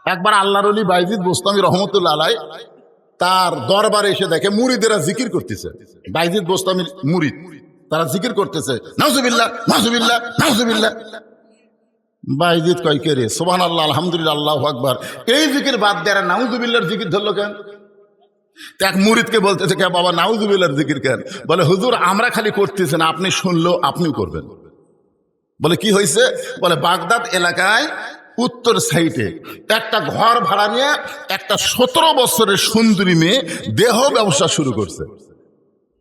একবার আল্লাহর ওলি বাইজিদ বোস্তামি রহমতুল্লাহ আলাই তার দরবারে এসে দেখে মুরিদেরা জিকির করতেছে। বাইজিদ বোস্তামির মুরিদ, তারা জিকির করতেছে, নাউজুবিল্লাহ নাউজুবিল্লাহ নাউজুবিল্লাহ। বাইজিদ কয় কে রে, সুবহানাল্লাহ আলহামদুলিল্লাহ আল্লাহু আকবার, এই জিকির বাদ দেয় নাউজুবিল্লাহর জিকির ধরলো কেন? এক মুরিদকে বলতেছে, কে বাবা নাউজুবিল্লাহর জিকির কেন? বলে হুজুর আমরা খালি করতেছি না, আপনি শুনলো আপনিও করবেন। বলে কি হয়েছে? বলে বাগদাদ এলাকায় উত্তর সাইডে একটা ঘর ভাড়া নিয়ে একটা 17 বছরের সুন্দরী মেয়ে দেহ ব্যবসা শুরু করছে।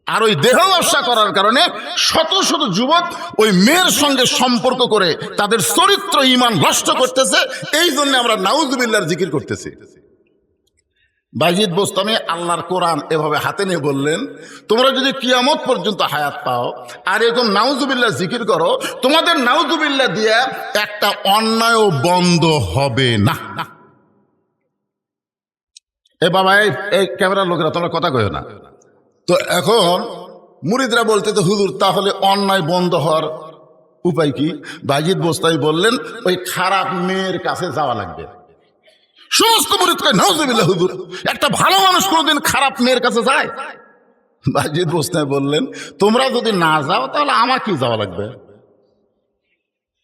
আর ওই দেহ ব্যবসা করার কারণে শত শত যুবক ওই মেয়ের সঙ্গে সম্পর্ক করে তাদের চরিত্র ঈমান নষ্ট করতেছে। এই জন্য আমরা নাউজুবিল্লাহর জিকির করতেছি। বাইজিদ বোস্তামি আল্লাহর কোরআন এভাবে হাতে নিয়ে বললেন, তোমরা যদি কিয়ামত পর্যন্ত হায়াত পাও আর এরকম নাউজুবিল্লাহ জিকির করো, তোমাদের নাউজুবিল্লাহ দিয়ে একটা অন্যায়ও বন্ধ হবে না। এ বাবা, এই ক্যামেরার লোকেরা তোমরা কথা কইও না তো। এখন মুরিদরা বলতে তো হুজুর তাহলে অন্যায় বন্ধ হওয়ার উপায় কি? বাইজিদ বোস্তামি বললেন, ওই খারাপ মেয়ের কাছে যাওয়া লাগবে। সমস্ত মুরিদ কয় নাউজুবিল্লাহ হুজুর, একটা ভালো মানুষ কোনোদিন খারাপ মেয়ের কাছে যায়? বাইজিদ বোস্তামি বললেন, তোমরা যদি না যাও তাহলে আমাকে যাওয়া লাগবে।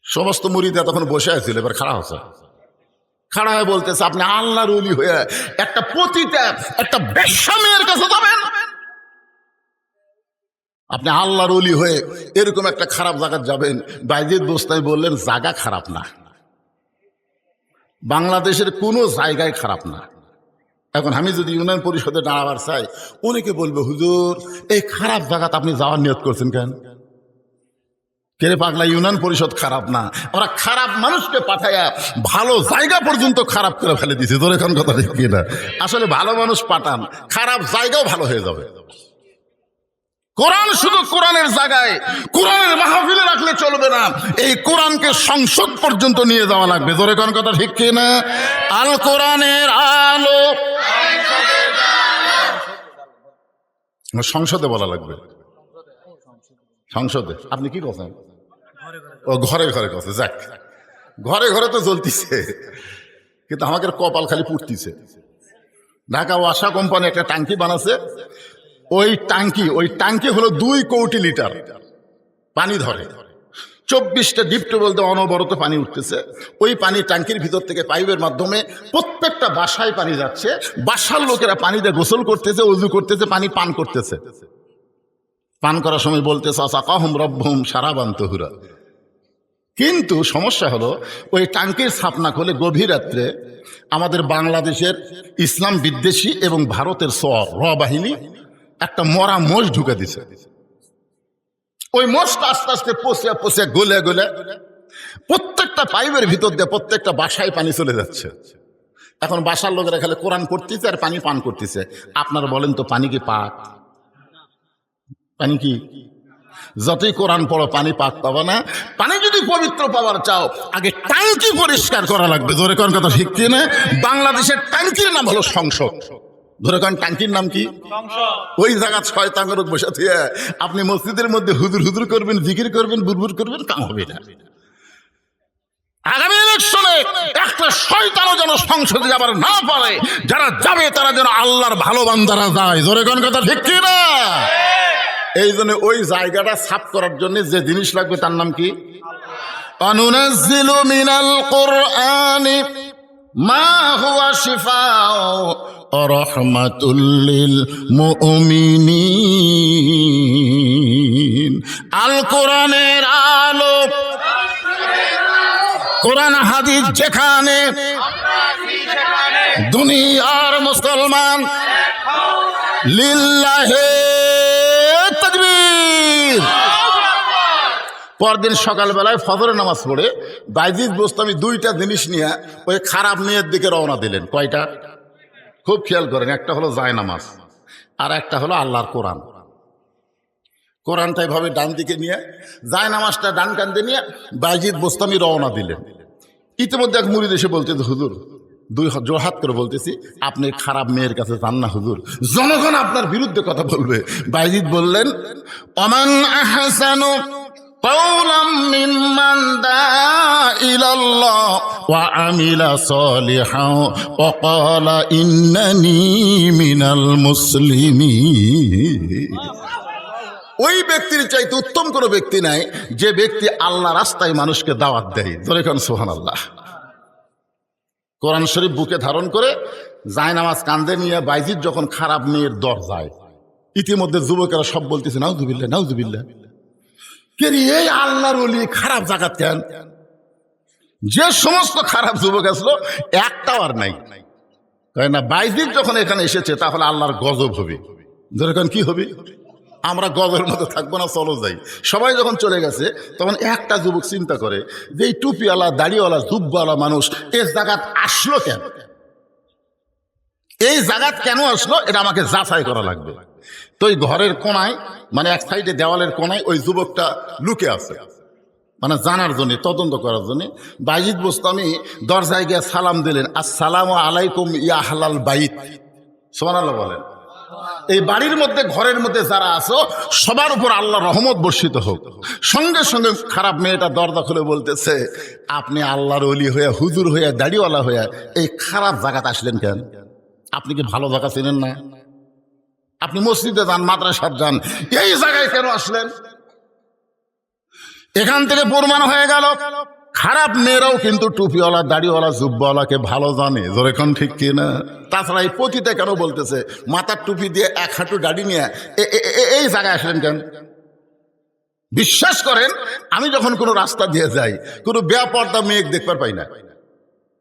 সমস্ত মুরিদরা তখন বসে আছিল, এবার খাড়া হচ্ছে, খাড়া হয়ে বলতেছে, আপনি আল্লাহর ওলি হয়ে একটা পতিতা একটা বেশ্যা মেয়ের কাছে যাবেন? আপনি আল্লাহর ওলি হয়ে এরকম একটা খারাপ জায়গায় যাবেন? বাইজিদ বোস্তামি বললেন, জায়গা খারাপ না, বাংলাদেশের কোনো জায়গায় খারাপ না। এখন আমি যদি ইউনিয়ন পরিষদে দাঁড়াবার চাই, অনেকে বলবে হুজুর এই খারাপ জায়গাতে আপনি যাওয়ার নিয়ত করছেন কেন? কেরে পাগলা, ইউনিয়ন পরিষদ খারাপ না, ওরা খারাপ মানুষকে পাঠাইয়া ভালো জায়গা পর্যন্ত খারাপ করে ফেলে দিছে। তোর এখন কথা ঠিক না? আসলে ভালো মানুষ পাঠান, খারাপ জায়গাও ভালো হয়ে যাবে। কোরআন শুধু কোরআনের জায়গায় কোরআনের মাহফিলে রাখলে চলবে না, এই কোরআনকে সংসদ পর্যন্ত নিয়ে যাওয়া লাগবে। জোরে কোন কথা ঠিক কি না? আল কোরআনের আলো সংসদে বলা লাগবে। সংসদে আপনি কি কথা? ও ঘরে ঘরে কথা, যাক ঘরে ঘরে তো জ্বলতিছে, কিন্তু আমাদের কপাল খালি পুড়তিছে। ঢাকা ওয়াসা কোম্পানি একটা ট্যাঙ্কি বানাচ্ছে, ওই ট্যাঙ্কি হলো 2 কোটি লিটার পানি ধরে, 24টা ডিপ টিউবওয়েল দিয়ে অনবরত পানি উঠতেছে। ওই পানি ট্যাঙ্কির ভিতর থেকে পাইপের মাধ্যমে প্রত্যেকটা বাসায় পানি যাচ্ছে, বাসার লোকেরা পানি দিয়ে গোসল করতেছে, ওযু করতেছে, পানি পান করতেছে। পান করার সময় বলতেছে আসাকাহুম রব্বুহুম শারাবান তাহুরা। কিন্তু সমস্যা হলো ওই ট্যাঙ্কির ছাপনা খুলে গভীর রাত্রে আমাদের বাংলাদেশের ইসলাম বিদ্বেষী এবং ভারতের র বাহিনী একটা মরা মোষ ঢুকে দিছে। ওই মোষটা আস্তে আস্তে পচে পচে গলে গলে প্রত্যেকটা পাইপের ভিতর দিয়ে প্রত্যেকটা বাসায় পানি চলে যাচ্ছে। এখন বাসার লোকেরা খালি কোরআন পড়তেছে আর পানি পান করতেছে। আপনারা বলেন তো পানি কি পাক? পানি কি? যতই কোরআন পড়ো পানি পাক পাবা না। পানি যদি পবিত্র পাওয়ার চাও আগে ট্যাঙ্কি পরিষ্কার করা লাগবে। ধরে কোন কথা ঠিক কি না? বাংলাদেশের ট্যাঙ্কির নাম হলো সংসদ। ধরে কোন ট্যাঙ্কির নাম কি? ওই জায়গা শয়তানের বসে থেকে আপনি মসজিদের মধ্যে হুজুর হুজুর করবেন, জিকির করবেন, বুরবুর করবেন, কাম হবে না। আগামী ইলেকশনে একটা শয়তানও যেন সংসদে যাবার না পারে, যারা যাবে তারা যেন আল্লাহর ভালো বান্দারা যায়। ধরে কোন কথা ঠিক কি না? এই জন্য ওই জায়গাটা সাফ করার জন্য যে জিনিস লাগবে তার নাম কি? আনুনাজ্জিলু মিনাল কুরআনি মা হুয়া শিফাউ ওয়া রাহমাতুল লিল মুমিনিন। আল কোরআনের আলো, কোরআন হাদিস যেখানে, দুনিয়ার মুসলমান লিল্লাহে তাকবীর। পরদিন সকালবেলায় ফজরের নামাজ পড়ে বাইজিদ বোস্তামি 2টা জিনিস নিয়ে ওই খারাপ মেয়ের দিকে রওনা দিলেন। কয়টা? খুব খেয়াল করেন, একটা হলো জায়নামাজ আর একটা হলো আল্লাহর কোরআন। কোরআনটা এভাবে ডান দিকে নিয়ে, জায়নামাজটা ডান কান্দে নিয়ে বাইজিদ বোস্তামি রওনা দিলেন। ইতিমধ্যে এক মুরিদ এসে বলতে, হুজুর 2 জোড়হাত করে বলতেছি, আপনি খারাপ মেয়ের কাছে যান না হুজুর, জনগণ আপনার বিরুদ্ধে কথা বলবে। বাইজিদ বললেন, ওমান আহসানু قولا ممن دعا إلى الله وعمل صالحا وقال إنني من المسلمين। ওই ব্যক্তির চাইতে উত্তম কোনো ব্যক্তি নাই যে ব্যক্তি আল্লাহ রাস্তায় মানুষকে দাওয়াত দেয়। জোরে কোন সুবহানাল্লাহ। কোরআন শরীফ বুকে ধারণ করে জায়নামাজ কাঁধে নিয়ে বাইজিদ যখন খারাপ মেয়ের দরজায়, ইতিমধ্যে যুবকেরা সব বলতেছে নাউজুবিল্লাহ নাউজুবিল্লাহ। কে রে এই আল্লাহর ওলি খারাপ জায়গা কেন? যে সমস্ত খারাপ যুবক আসলো একটাও আর নাই। তাই না, বাইজিদ যখন এখানে এসেছে তাহলে আল্লাহর গজব হবে। যেরকম কি হবে, আমরা গজবের মতো থাকবো না, চলো যাই। সবাই যখন চলে গেছে তখন একটা যুবক চিন্তা করে যে এই টুপিওয়ালা দাড়িওয়ালা জুব্বাওয়ালা মানুষ এই জায়গাত আসলো কেন, এই জায়গাত কেন আসলো, এটা আমাকে যাচাই করা লাগবে। তো ওই ঘরের কোনায়, মানে এক সাইডে দেওয়ালের কোনায় ওই যুবকটা লুকে আছে, মানে জানার জন্য, তদন্ত করার জন্য। বাইজিদ বোস্তামি দরজায় গিয়ে সালাম দিলেন, আসসালামু আলাইকুম ইয়া আহলাল বাইত। সুবহানাল্লাহ বলেন। এই বাড়ির মধ্যে, ঘরের মধ্যে যারা আছো সবার উপর আল্লাহ রহমত বর্ষিত হোক। সঙ্গে সঙ্গে খারাপ মেয়েটা দরজা খুলে বলতেছে, আপনি আল্লাহর ওলি হইয়া, হুজুর হইয়া, দাড়িওয়ালা হইয়া এই খারাপ জায়গাতে আসলেন কেন? আপনি কি ভালো জায়গা চেনেন না? আপনি মসজিদে যান, মাদ্রাসায় যান, এই জায়গায় কেন আসলেন? এখান থেকে প্রমাণ হয়ে গেল খারাপ মেয়েরাও কিন্তু টুপিওয়ালা দাড়িওয়ালা জুব্বাওয়ালাকে ভালো জানে। যেরকম ঠিক কিনা? তাছাড়া এই পতিতে কেন বলতেছে মাথার টুপি দিয়ে এক হাঁটু দাড়ি নিয়ে এই জায়গায় আসলেন কেন? বিশ্বাস করেন, আমি যখন কোনো রাস্তা দিয়ে যাই কোনো বেপর্দা মেয়ে দেখবার পাই না।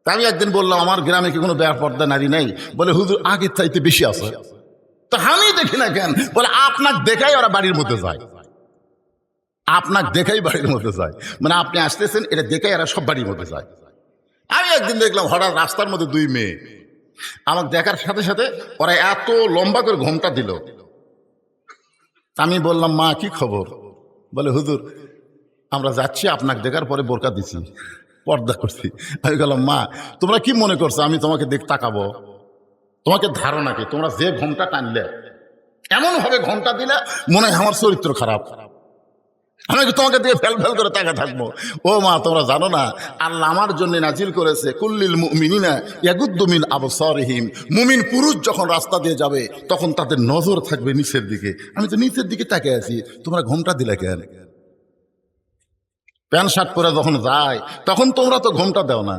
তা আমি একদিন বললাম, আমার গ্রামে কি কোনো বেপর্দা নারী নেই? বলে হুজুর আগের চাইতে বেশি আছে। তো আমি দেখি না কেন? বলে আপনার দেখাই ওরা বাড়ির মধ্যে যায়, আপনার দেখাই বাড়ির মধ্যে যায়, মানে আপনি আসতেছেন এটা দেখাই এরা সব বাড়ির মধ্যে যায়। আমি একদিন দেখলাম হঠাৎ রাস্তার মধ্যে দুই মেয়ে, আমার দেখার সাথে সাথে ওরা এত লম্বা করে ঘোমটা দিল। আমি বললাম, মা কি খবর? বলে হুজুর আমরা যাচ্ছি, আপনাকে দেখার পরে বোরকা দিছি, পর্দা করছি। আমি বললাম, মা তোমরা কি মনে করছো আমি তোমাকে তাকাবো? তোমাকে ধারণা কি তোমরা যে ঘোমটা টানলে, এমন ভাবে ঘোমটা দিলে মনে হয় আমার চরিত্র খারাপ, আমি তোমাকে দিয়ে ফেল ফেল করে তাকা থাকবো? ও মা তোমরা জানো না আল্লাহ আমার জন্য নাজিল করেছে কুল্লিল মুমিনিনা ইয়াগুদ্দু মিন আবসারিহিম। মুমিন পুরুষ যখন রাস্তা দিয়ে যাবে তখন তাদের নজর থাকবে নিচের দিকে। আমি তো নিচের দিকে তাকিয়ে আছি, তোমরা ঘোমটা দিলে কেন? প্যান্ট শার্ট পরে যখন যায় তখন তোমরা তো ঘোমটা দাও না,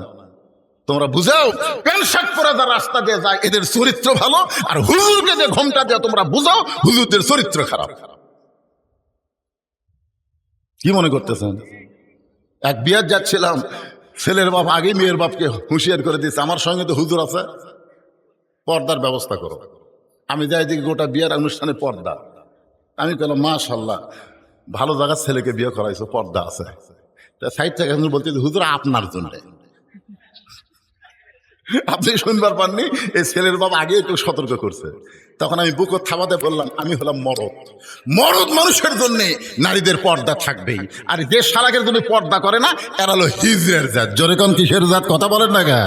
তোমরা বুঝাও প্যান্ট শার্ট পরে যারা রাস্তা দিয়ে যায় এদের চরিত্র ভালো, আর হুজুরকে যে ঘোমটা দেওয়া তোমরা বুঝাও হুজুরদের চরিত্র খারাপ। কি মনে করতেছেন? এক বিয়ার যাচ্ছিলাম, ছেলের বাপ আগেই মেয়ের বাপকে হুঁশিয়ার করে দিয়েছে, আমার সঙ্গে তো হুজুর আছে, পর্দার ব্যবস্থা করো। আমি যাই দিকে গোটা বিয়ার অনুষ্ঠানে পর্দা। আমি বললাম মাশাআল্লাহ ভালো জায়গার ছেলেকে বিয়ে করাইছো, পর্দা আছে। সাইড থেকে বলতে হুজুর আপনার জন্য। আপনি শুনবার পাননি, এই ছেলের বাবা আগে একটু সতর্ক করছে। তখন আমি বুকত থাবাতে বললাম, আমি হলাম মরদ, মরদ মানুষের জন্য নারীদের পর্দা থাকবেই। আর যে সারাকের জন্য পর্দা করে না এরা হলো হিজরের জাত। জোরে কোন কিসের জাত? কথা বলেন না গা।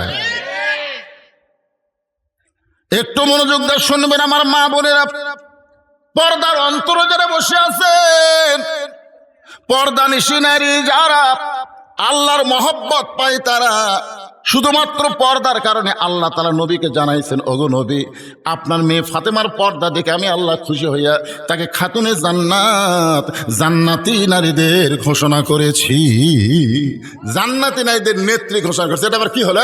একটু মনোযোগ দিয়ে শুনবেন আমার মা বোনেরা, পর্দার অন্তরে যারা বসে আছেন, পর্দা নিশি নারী যারা আল্লাহর মহব্বত পায় তারা শুধুমাত্র পর্দার কারণে আল্লাহ তাআলা নবীকে জানাইছেন, ওগো নবী আপনার মেয়ে ফাতেমার পর্দা দেখে আমি আল্লাহ খুশি হইয়া তাকে খাতুনে জান্নাত, জান্নাতি নারীদের ঘোষণা করেছি। জান্নাতি নারীদের নেত্রী ঘোষণা করেছে। এটা আবার কি হলো?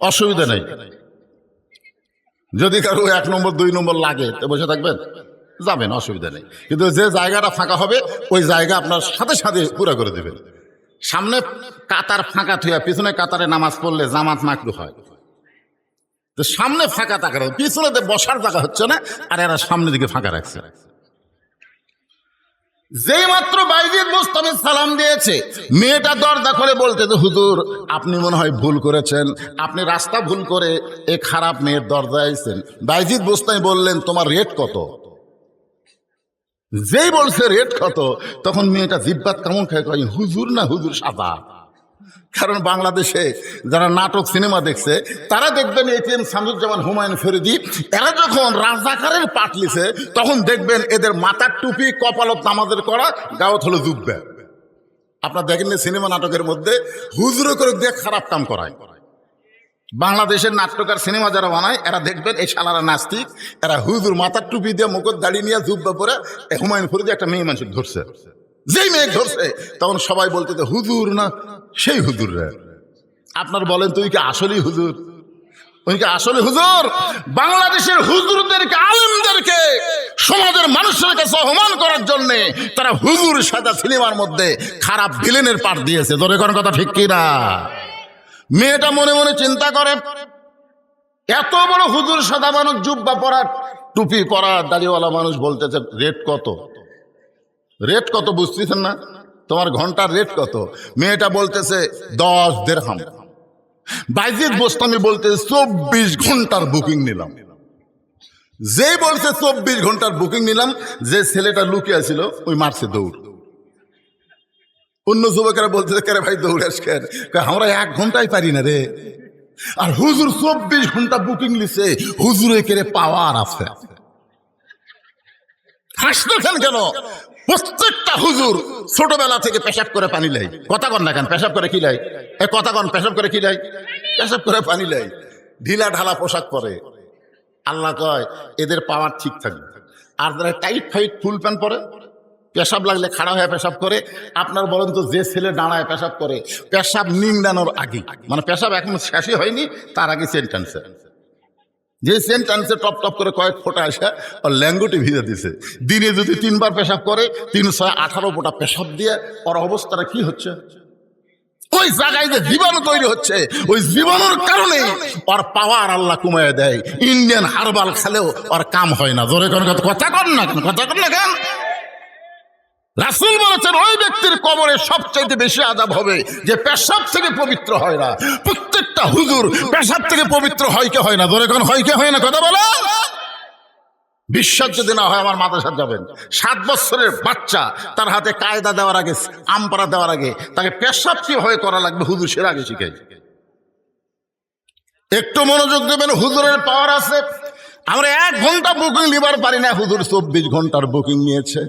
অসুবিধা নেই, যদি কারো 1 নম্বর 2 নম্বর লাগে তো বসে থাকবেন, যাবেন, অসুবিধা নেই। কিন্তু যে জায়গাটা ফাঁকা হবে ওই জায়গা আপনার সাথে সাথে পুরা করে দেবেন। সামনে কাতার ফাঁকা থুয়া পিছনে কাতারে নামাজ পড়লে জামাত মাকরুহ হয়। তো সামনে ফাঁকা থাকা, পিছনে বসার জায়গা হচ্ছে না, আর এরা সামনের দিকে ফাঁকা রাখছে। যেই মাত্র বাইজিদ বোস্তামি সালাম দিয়েছে, মেয়েটা দরজা খুলে বলতে, হুজুর আপনি মনে হয় ভুল করেছেন, আপনি রাস্তা ভুল করে এই খারাপ মেয়ের দরজায় আইছেন। বাইজিদ বোস্তামি বললেন, তোমার রেট কত? যেই বলছে রেট কত, তখন মেয়েটা জিব্বাত কেমন খায়, কয় হুজুর না হুজুর সাদা। কারণ বাংলাদেশে যারা নাটক সিনেমা দেখছে তারা দেখবেন এটিএম শামসুজ্জামান, হুমায়ুন ফরিদি, এরা যখন রাজাকারের পাঠ লিছে তখন দেখবেন এদের মাথার টুপি, কপালত নামাজের করা, গাওত হলো জুব্বা। আপনার দেখেন না সিনেমা নাটকের মধ্যে হুজুর করে দিয়ে খারাপ কাম করায়। বাংলাদেশের নাট্যকার সিনেমা যারা বানায় এরা দেখবেন এই শালারা নাস্তিক, এরা হুজুর মাথার টুপি দিয়ে মুখত দাঁড়িয়ে নিয়ে জুব্বা পরে হুমায়ুন ফরিদি একটা মেয়ে মানুষ ধরছে, যেই মেয়ে ধরছে তখন সবাই বলতে হুজুর না সেই হুজুর রে। আপনার বলেন তুই কি আসলেই হুজুর? উনি কি আসলে হুজুর? বাংলাদেশের হুজুরদেরকে, আলেমদেরকে সমাজের মানুষের কাছে অপমান করার জন্য তারা হুজুর সাদা সিনেমার মধ্যে খারাপ ভিলেনের পাঠ দিয়েছে। তোর কোন কথা ঠিক কিনা? মেয়েটা মনে মনে চিন্তা করে, এত বড় হুজুর সাদা মানুষ, জুব্বা পরা, টুপি পরা, দাড়িওয়ালা মানুষ বলতেছে রেট কত, রেট কত বুঝতেছেন না? তোমার ঘন্টার রেট কত? মেয়েটা বলতেছে 10 দিরহাম। বাইজিদ বোস্তামি বলতে 24 ঘন্টার বুকিং নিলাম। যে বলছে 24 ঘন্টার বুকিং নিলাম, যে ছেলেটা লুকিয়ে ছিল ওই মারছে দৌড়। অন্য যুবকেরা বলতেছে কে ভাই দৌড় আসকেন, আমরা 1 ঘন্টায় পারি না রে। আর হুজুর 24 ঘন্টা বুকিং লিছে, হুজুরে কেড়ে পাওয়ার আছে। হাসতেছেন কেন? প্রত্যেকটা হুজুর ছোটবেলা থেকে পেশাব করে পানি লাই। কথা কন না কেন? পেশাব করে কি লাই? কথা কন, পেশাব করে কি লাই? পেশাব করে পানি লাই। ঢিলা ঢালা পোশাক পরে। আল্লাহ কয় এদের পাওয়ার ঠিক থাকবে। আর যারা টাইট ফাইট ফুল প্যান্ট পরে, পেশাব লাগলে খাড়া হয়ে পেশাব করে। আপনার বলেন তো যে ছেলে দাঁড়ায় পেশাব করে, পেশাব নিংড়ানোর আগে, মানে পেশাব এখন শেষই হয়নি তার আগে সেন্টেন্সে, যে সেন্টেন্সে টপ টপ করে কয়েক ফোঁটা আসে ওর ল্যাঙ্গুটি ভিজে দিছে। দিনে যদি 3 বার পেশাব করে, 3 6 18 ফোঁটা পেশাব দিয়ে ওর অবস্থাটা কি হচ্ছে? ওই জায়গায় যে জীবাণু তৈরি হচ্ছে, ওই জীবাণুর কারণে ওর পাওয়ার আল্লাহ কমায় দেয়। ইন্ডিয়ান হারবাল খেলেও ওর কাম হয় না। জোরে কোন কথা কন না কেন? কথা কন না কেন? রাসূল বলেছেন ওই ব্যক্তির কবরে সবচাইতে বেশি আযাব হবে যে পেশাব থেকে পবিত্র হয় না। প্রত্যেকটা হুজুর পেশাব থেকে পবিত্র হয় কি হয় না? ধরে কোন হয় কি হয় না? কথা বলো। বিশ্বাস যদি না হয় আমার মাদ্রাসায় যাবেন, 7 বছরের বাচ্চা তার হাতে কায়দা দেওয়ার আগে, আমপারা দেওয়ার আগে তাকে পেশাব কিভাবে করা লাগবে হুজুর সের আগে শিখাই। একটু মনোযোগ দেবেন, হুজুরের পাওয়ার আছে। আমরা 1 ঘন্টা বুকিং নিবার পারি না, হুজুর 24 ঘন্টার বুকিং নিয়েছে।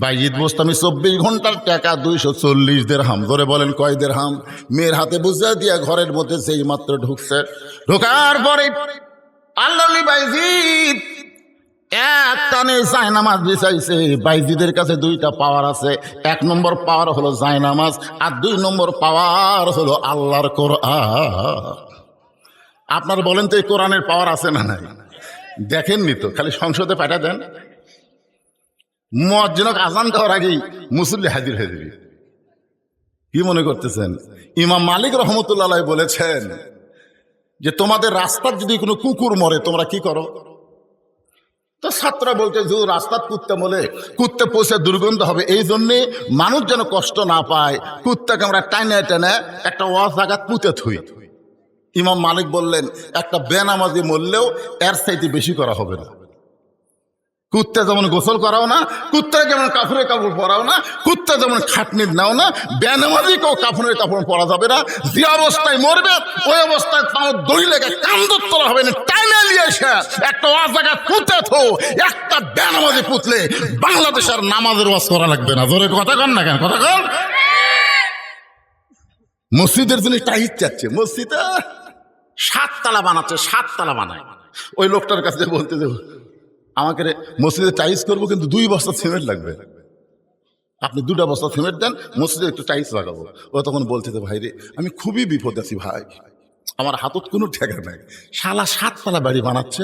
বাইজিদ বোস্তামি 24 ঘন্টার টাকা 240 দিরহাম। ধরে বলেন কয় দিরহাম? মেয়ের হাতে বুঝা দিয়া ঘরের মধ্যে সেই মাত্র ঢুকছে। ঢোকার পরে আল্লাহলি বাইজিদ এক টানে জায়নামাজ বিছাইছে। বাইজিদের কাছে 2টা পাওয়ার আছে। 1 নম্বর পাওয়ার হলো জায়নামাজ, আর 2 নম্বর পাওয়ার হলো আল্লাহর কোরআন। আপনার বলেন তো এই কোরআনের পাওয়ার আছে না নাই? দেখেননি তো, খালি সংসদে পাঠা দেন, মুয়াজ্জিনক আযান দেওয়ার আগেই মুসল্লি হাজির হয়ে যাবে। কি মনে করতেছেন? ইমাম মালিক রহমতুল্লাহ আলাইহি বলেছেন যে তোমাদের রাস্তার যদি কোনো কুকুর মরে তোমরা কি করো? তো ছাত্ররা বলতে যে রাস্তার কুত্তা মরে, কুত্তে পৌঁছে দুর্গন্ধ হবে, এই জন্যে মানুষ যেন কষ্ট না পায় কুত্তাকে আমরা টাইনে টেনে একটা ওয়াজ জায়গা পুঁতে থুই। ইমাম মালিক বললেন একটা বেনামাজি মরলেও এর চাইতে বেশি করা হবে না। কুত্তা যেমন গোসল করাও না, কুত্তা যেমন কাপড়ের কাপড় পরাও না, কুত্তা যেমন খাটনির নাও না, বেনামাজিকেও কাপড়ের কাপড় পরা যাবে না। যে অবস্থায় মরবে ওই অবস্থায় তাও দড়ি লেগে কান্দর তোলা হবে না, টাইনে নিয়ে এসে একটা ওয়াজ জায়গা পুঁতে থো। একটা বেনামাজি পুতলে বাংলাদেশের নামাজের ওয়াজ করা লাগবে না। জোরে কথা কন না কেন? কথা কন। মসজিদের জন্য টাইট চাচ্ছে, মসজিদে 7 তালা বানাচ্ছে, 7 তালা বানায়। ওই লোকটার কাছে বলতে দেবো আমাকে মসজিদে টাইলস করবো, কিন্তু 2 বস্তা সিমেন্ট লাগবে। আপনি 2টা বস্তা সিমেন্ট দেন, মসজিদে একটু টাইলস লাগাবো। ও তখন বলছে ভাই রে আমি খুবই বিপদ আছি ভাই, আমার হাতত কোনো ঠেকা নাই। শালা 7 তালা বাড়ি বানাচ্ছে,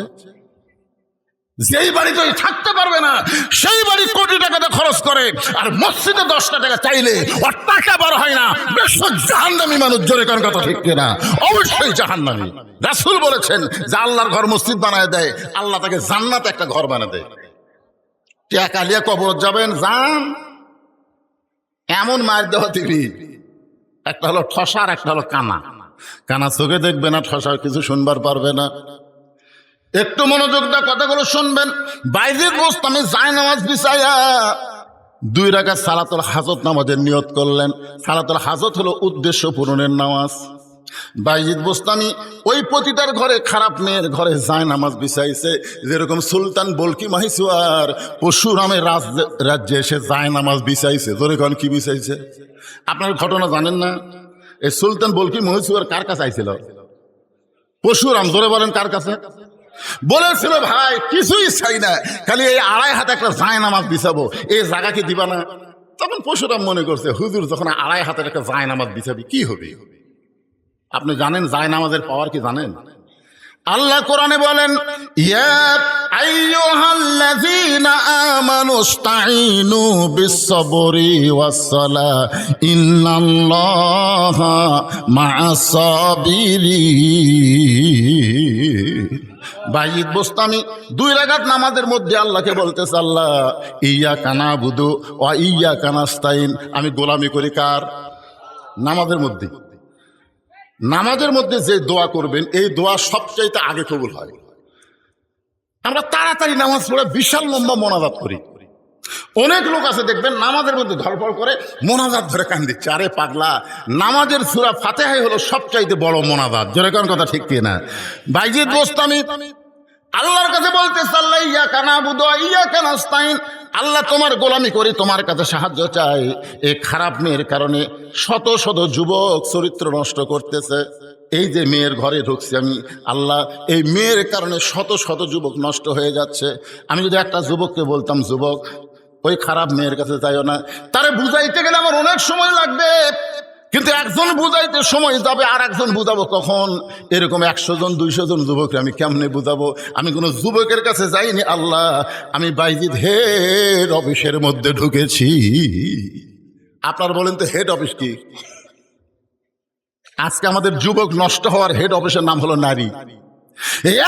যেই বাড়িতে থাকতে পারবে না সেই বাড়ি কোটি টাকাতে খরচ করে, আর মসজিদে 10টা টাকা চাইলে ওর টাকা বার হয় না। বেশক জাহান্নামী মানুষ। জোরে কোন কথা ঠিক কিনা? অবশ্যই জাহান্নামী। রাসূল বলেছেন যে আল্লাহর ঘর মসজিদ বানায় দেয়, আল্লাহ তাকে জান্নাতে একটা ঘর বানায় দেয়। টাকা নিয়ে কবর যাবেন, যান, এমন মার দেওয়া দিবি। একটা হলো ঠসা আর একটা হলো কানা। কানা চোখে দেখবে না, ঠসা কিছু শুনবার পারবে না। একটু মনোযোগ দিয়ে কথাগুলো শুনবেন। বাইজিদ বোস্তামি জায়নামাজ বিছাইয়া 2 রাকাত সালাতুল হাজত নামাজের নিয়ত করলেন। সালাতুল হাজত হলো উদ্দেশ্য পূরণের নামাজ। বাইজিদ বোস্তামি ওই পতিতার ঘরে, খারাপ মেয়ের ঘরে যায় নামাজ বিছাইছে, যেরকম সুলতান বলকি মাহিসুয়ার পরশুরামের রাজ্যে এসে যায় নামাজ বিছাইছে। ধরে কন কি বিছাইছে? আপনার ঘটনা জানেন না? এই সুলতান বলকি মহিসুয়ার কার কাছে আইছিল? পরশুরাম। ধরে বলেন কার কাছে? বলেছিল ভাই কিছুই চাই না, খালি এই 2.5 হাত একটা যায় নামাজ বিছাবো, এই জায়গা কি দিবা না? তখন পরশুরাম মনে করছে হুজুর যখন 2.5 হাতের একটা যায় নামাজ বিছাবি কি হবে? আপনি জানেন যায় নামাজের পাওয়ার কি জানেন? আল্লাহ কোরআনে বলেন, ইয়া আইয়ুহাল্লাযীনা আমানুস্তাঈনু বিস-সাবরি ওয়াস-সালাহ ইন্নাল্লাহা মা'আস-সাবিরিন। বাইজিদ বোস্তামি 2 রাকাত নামাজের মধ্যে আল্লাহকে বলতেছে, আল্লাহ ইয়্যাকা না'বুদু ওয়া ইয়্যাকা নাস্তাঈন। আমি গোলামি করি কার? নামাজের মধ্যে। নামাজের মধ্যে যে দোয়া করবেন এই দোয়া সবচাইতে আগে কবুল হয়। আমরা তাড়াতাড়ি নামাজ পড়ে বিশাল লম্বা মোনাজাত করি। অনেক লোক আছে দেখবেন নামাজের মধ্যে ধরপড় করে মোনাজাত ধরে কান দিচ্ছে। আরে পাগলা, নামাজের সূরা ফাতিহাই হলো সবচাইতে বড় মোনাজাত। জোরে কোন কথা ঠিক কি না? বাইজিদ বোস্তামি আল্লাহর কাছে বলতেছে, আল্লাহ ইয়্যাকা না'বুদু ওয়া ইয়্যাকা নাস্তাঈন। আল্লাহ তোমার গোলামি করি, তোমার কাছে সাহায্য চাই। এই খারাপ মেয়ের কারণে শত শত যুবক চরিত্র নষ্ট করতেছে। এই যে মেয়ের ঘরে ঢুকছি আমি, আল্লাহ এই মেয়ের কারণে শত শত যুবক নষ্ট হয়ে যাচ্ছে। আমি যদি একটা যুবককে বলতাম, যুবক ওই খারাপ মেয়ের কাছে যাইও না, তারে বুঝাইতে গেলে আমার অনেক সময় লাগবে, কিন্তু একজন বুঝাইতে সময় যাবে, আর একজন বুঝাবো কখন? এরকম 100 জন 200 জন যুবককে আমি কেমনে বুঝাবো? আমি কোনো যুবকের কাছে যাইনি। আল্লাহ আমি বাইজিদ হেড অফিসের মধ্যে ঢুকেছি। আপনার বলেন তো হেড অফিস কি? আজকে আমাদের যুবক নষ্ট হওয়ার হেড অফিসের নাম হলো নারী।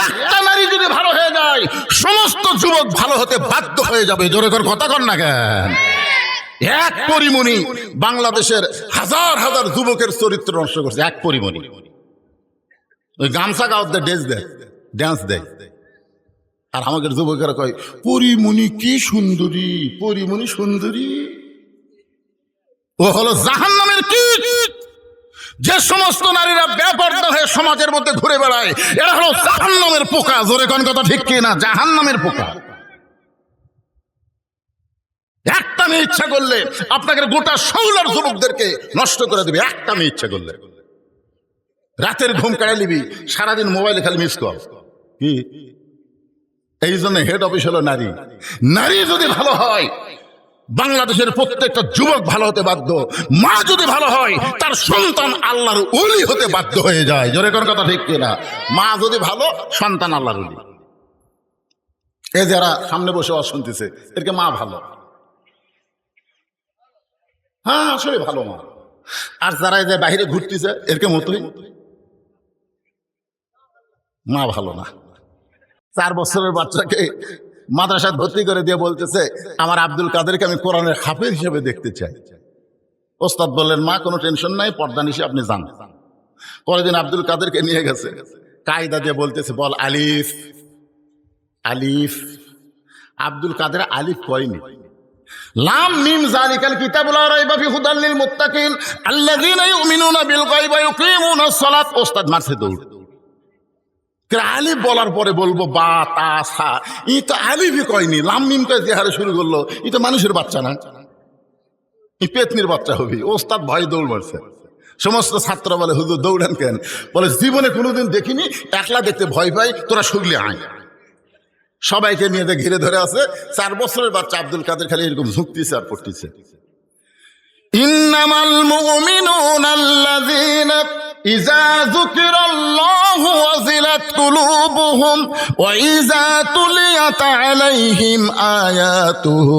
একটা নারী যদি ভালো হয়ে যায় সমস্ত যুবক ভালো হতে বাধ্য হয়ে যাবে। জোরে করে কথা কন না কেন? এক পরিমণি বাংলাদেশের হাজার হাজার যুবকের চরিত্র নষ্ট করছে। এক পরিমণি ওই গামছা গাওয়াতে ড্যান্স দেয়, আর আমাদের যুবকেরা কয় পরিমণি কি সুন্দরী, পরিমণি সুন্দরী। ও হলো জাহান্নামের কীট। যে সমস্ত নারীরা বেপরদা হয়ে সমাজের মধ্যে ঘুরে বেড়ায় এরা হলো জাহান্নামের পোকা। জোরে কোন কথা ঠিক কি না? জাহান্নামের পোকা। একটা মেয়ে ইচ্ছা করলে আপনাকে গোটা শহরের যুবকদেরকে নষ্ট করে দেবে। একটা মেয়ে ইচ্ছা করলে রাতের ঘুম কাড়াই নিবি, সারাদিন মোবাইলে খালি মিস কল। কি এই জন্য হেড অফিস হলো নারী। নারী যদি ভালো হয় বাংলাদেশের প্রত্যেকটা যুবক ভালো হতে বাধ্য। মা যদি ভালো হয় তার সন্তান আল্লাহর ওলি হতে বাধ্য হয়ে যায়। জোরে কোন কথা ঠিক কিনা? মা যদি ভালো, সন্তান আল্লাহর ওলি। এ যারা সামনে বসে শুনতেছে এরকে মা ভালো, হ্যাঁ আসলে ভালো মা। আর যারা যে বাইরে ঘুরতেছে এরকে মতোই মা ভালো না। 4 বছরের বাচ্চাকে মাদ্রাসায় ভর্তি করে দিয়ে বলতেছে, আমার আব্দুল কাদেরকে আমি কোরআনের হাফেজ হিসেবে দেখতে চাই। ওস্তাদ বললেন, মা কোনো টেনশন নাই, পর্দা নিশে আপনি যান। পরের দিন আব্দুল কাদেরকে নিয়ে গেছে, কায়দা দিয়ে বলতেছে, বল আলিফ। আলিফ আব্দুল কাদের আলিফ কয়নি। লাম মিম যালিকাল কিতাবু লা রাইবা ফি হুদাল লিল মুত্তাকিন আল্লাযীনা ইউমিনুনা বিল গায়বি ওয়া ইউকিমুনাস সালাত। ওস্তাদ মারছে দৌড়। আলিফ বলার পরে বলবো বা তা সা, ই তো আলিফই কয়নি, লাম মিম কয়ে যে হারে শুরু করলো, ই তো মানুষের বাচ্চা না, ই পেতনির বাচ্চা হবে। ওস্তাদ ভয় দৌড় মারছে। সমস্ত ছাত্র বলে, হুজুর দৌড়ান কেন? বলে জীবনে কোনোদিন দেখিনি, একলা দেখতে ভয় পাই, তোরা শুগলে আয়। সবাইকে নিয়ে ঘিরে ধরে আছে। 4 বছরের বাচ্চা আব্দুল কাদের খালি এরকম ঝুঁকতেছে আর পড়তেছে। ইন্নামাল মুমিনুনা আল্লাযীনা ইযা যুকিরাল্লাহু ওয়াজিলাত কুলুবুহুম ওয়া ইযা তুলিয়াত আলাইহিম আয়াতুহু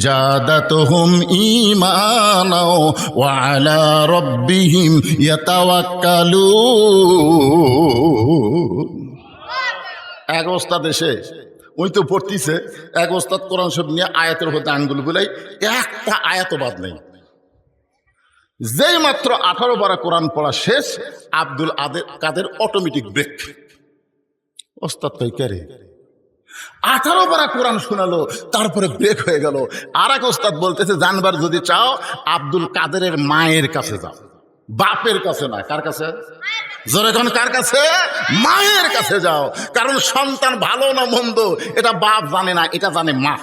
জাদাতুহুম ঈমানা ওয়া আলা রাব্বিহিম ইয়াতাওয়াক্কালুন। এক ওস্তাদ এসে ওই তো পড়তিছে, এক ওস্তাদ কোরআন শরীফ নিয়ে আয়াতের হতে আঙ্গুল বুলাই, একটা আয়াত বাদ নেই। যেই মাত্র 18 বার কোরআন পড়া শেষ, আব্দুল কাদের অটোমেটিক ব্রেক। ওস্তাদ কই কে রে? 18 পারা কোরআন শোনালো, তারপরে ব্রেক হয়ে গেল। আর এক ওস্তাদ বলতেছে জানবার যদি চাও আব্দুল কাদেরের মায়ের কাছে যাও, বাপের কাছে না। কার কাছে? জোরে কোন কার কাছে? মায়ের কাছে যাও। কারণ সন্তান ভালো না মন্দ এটা বাপ জানে না, এটা জানে মা।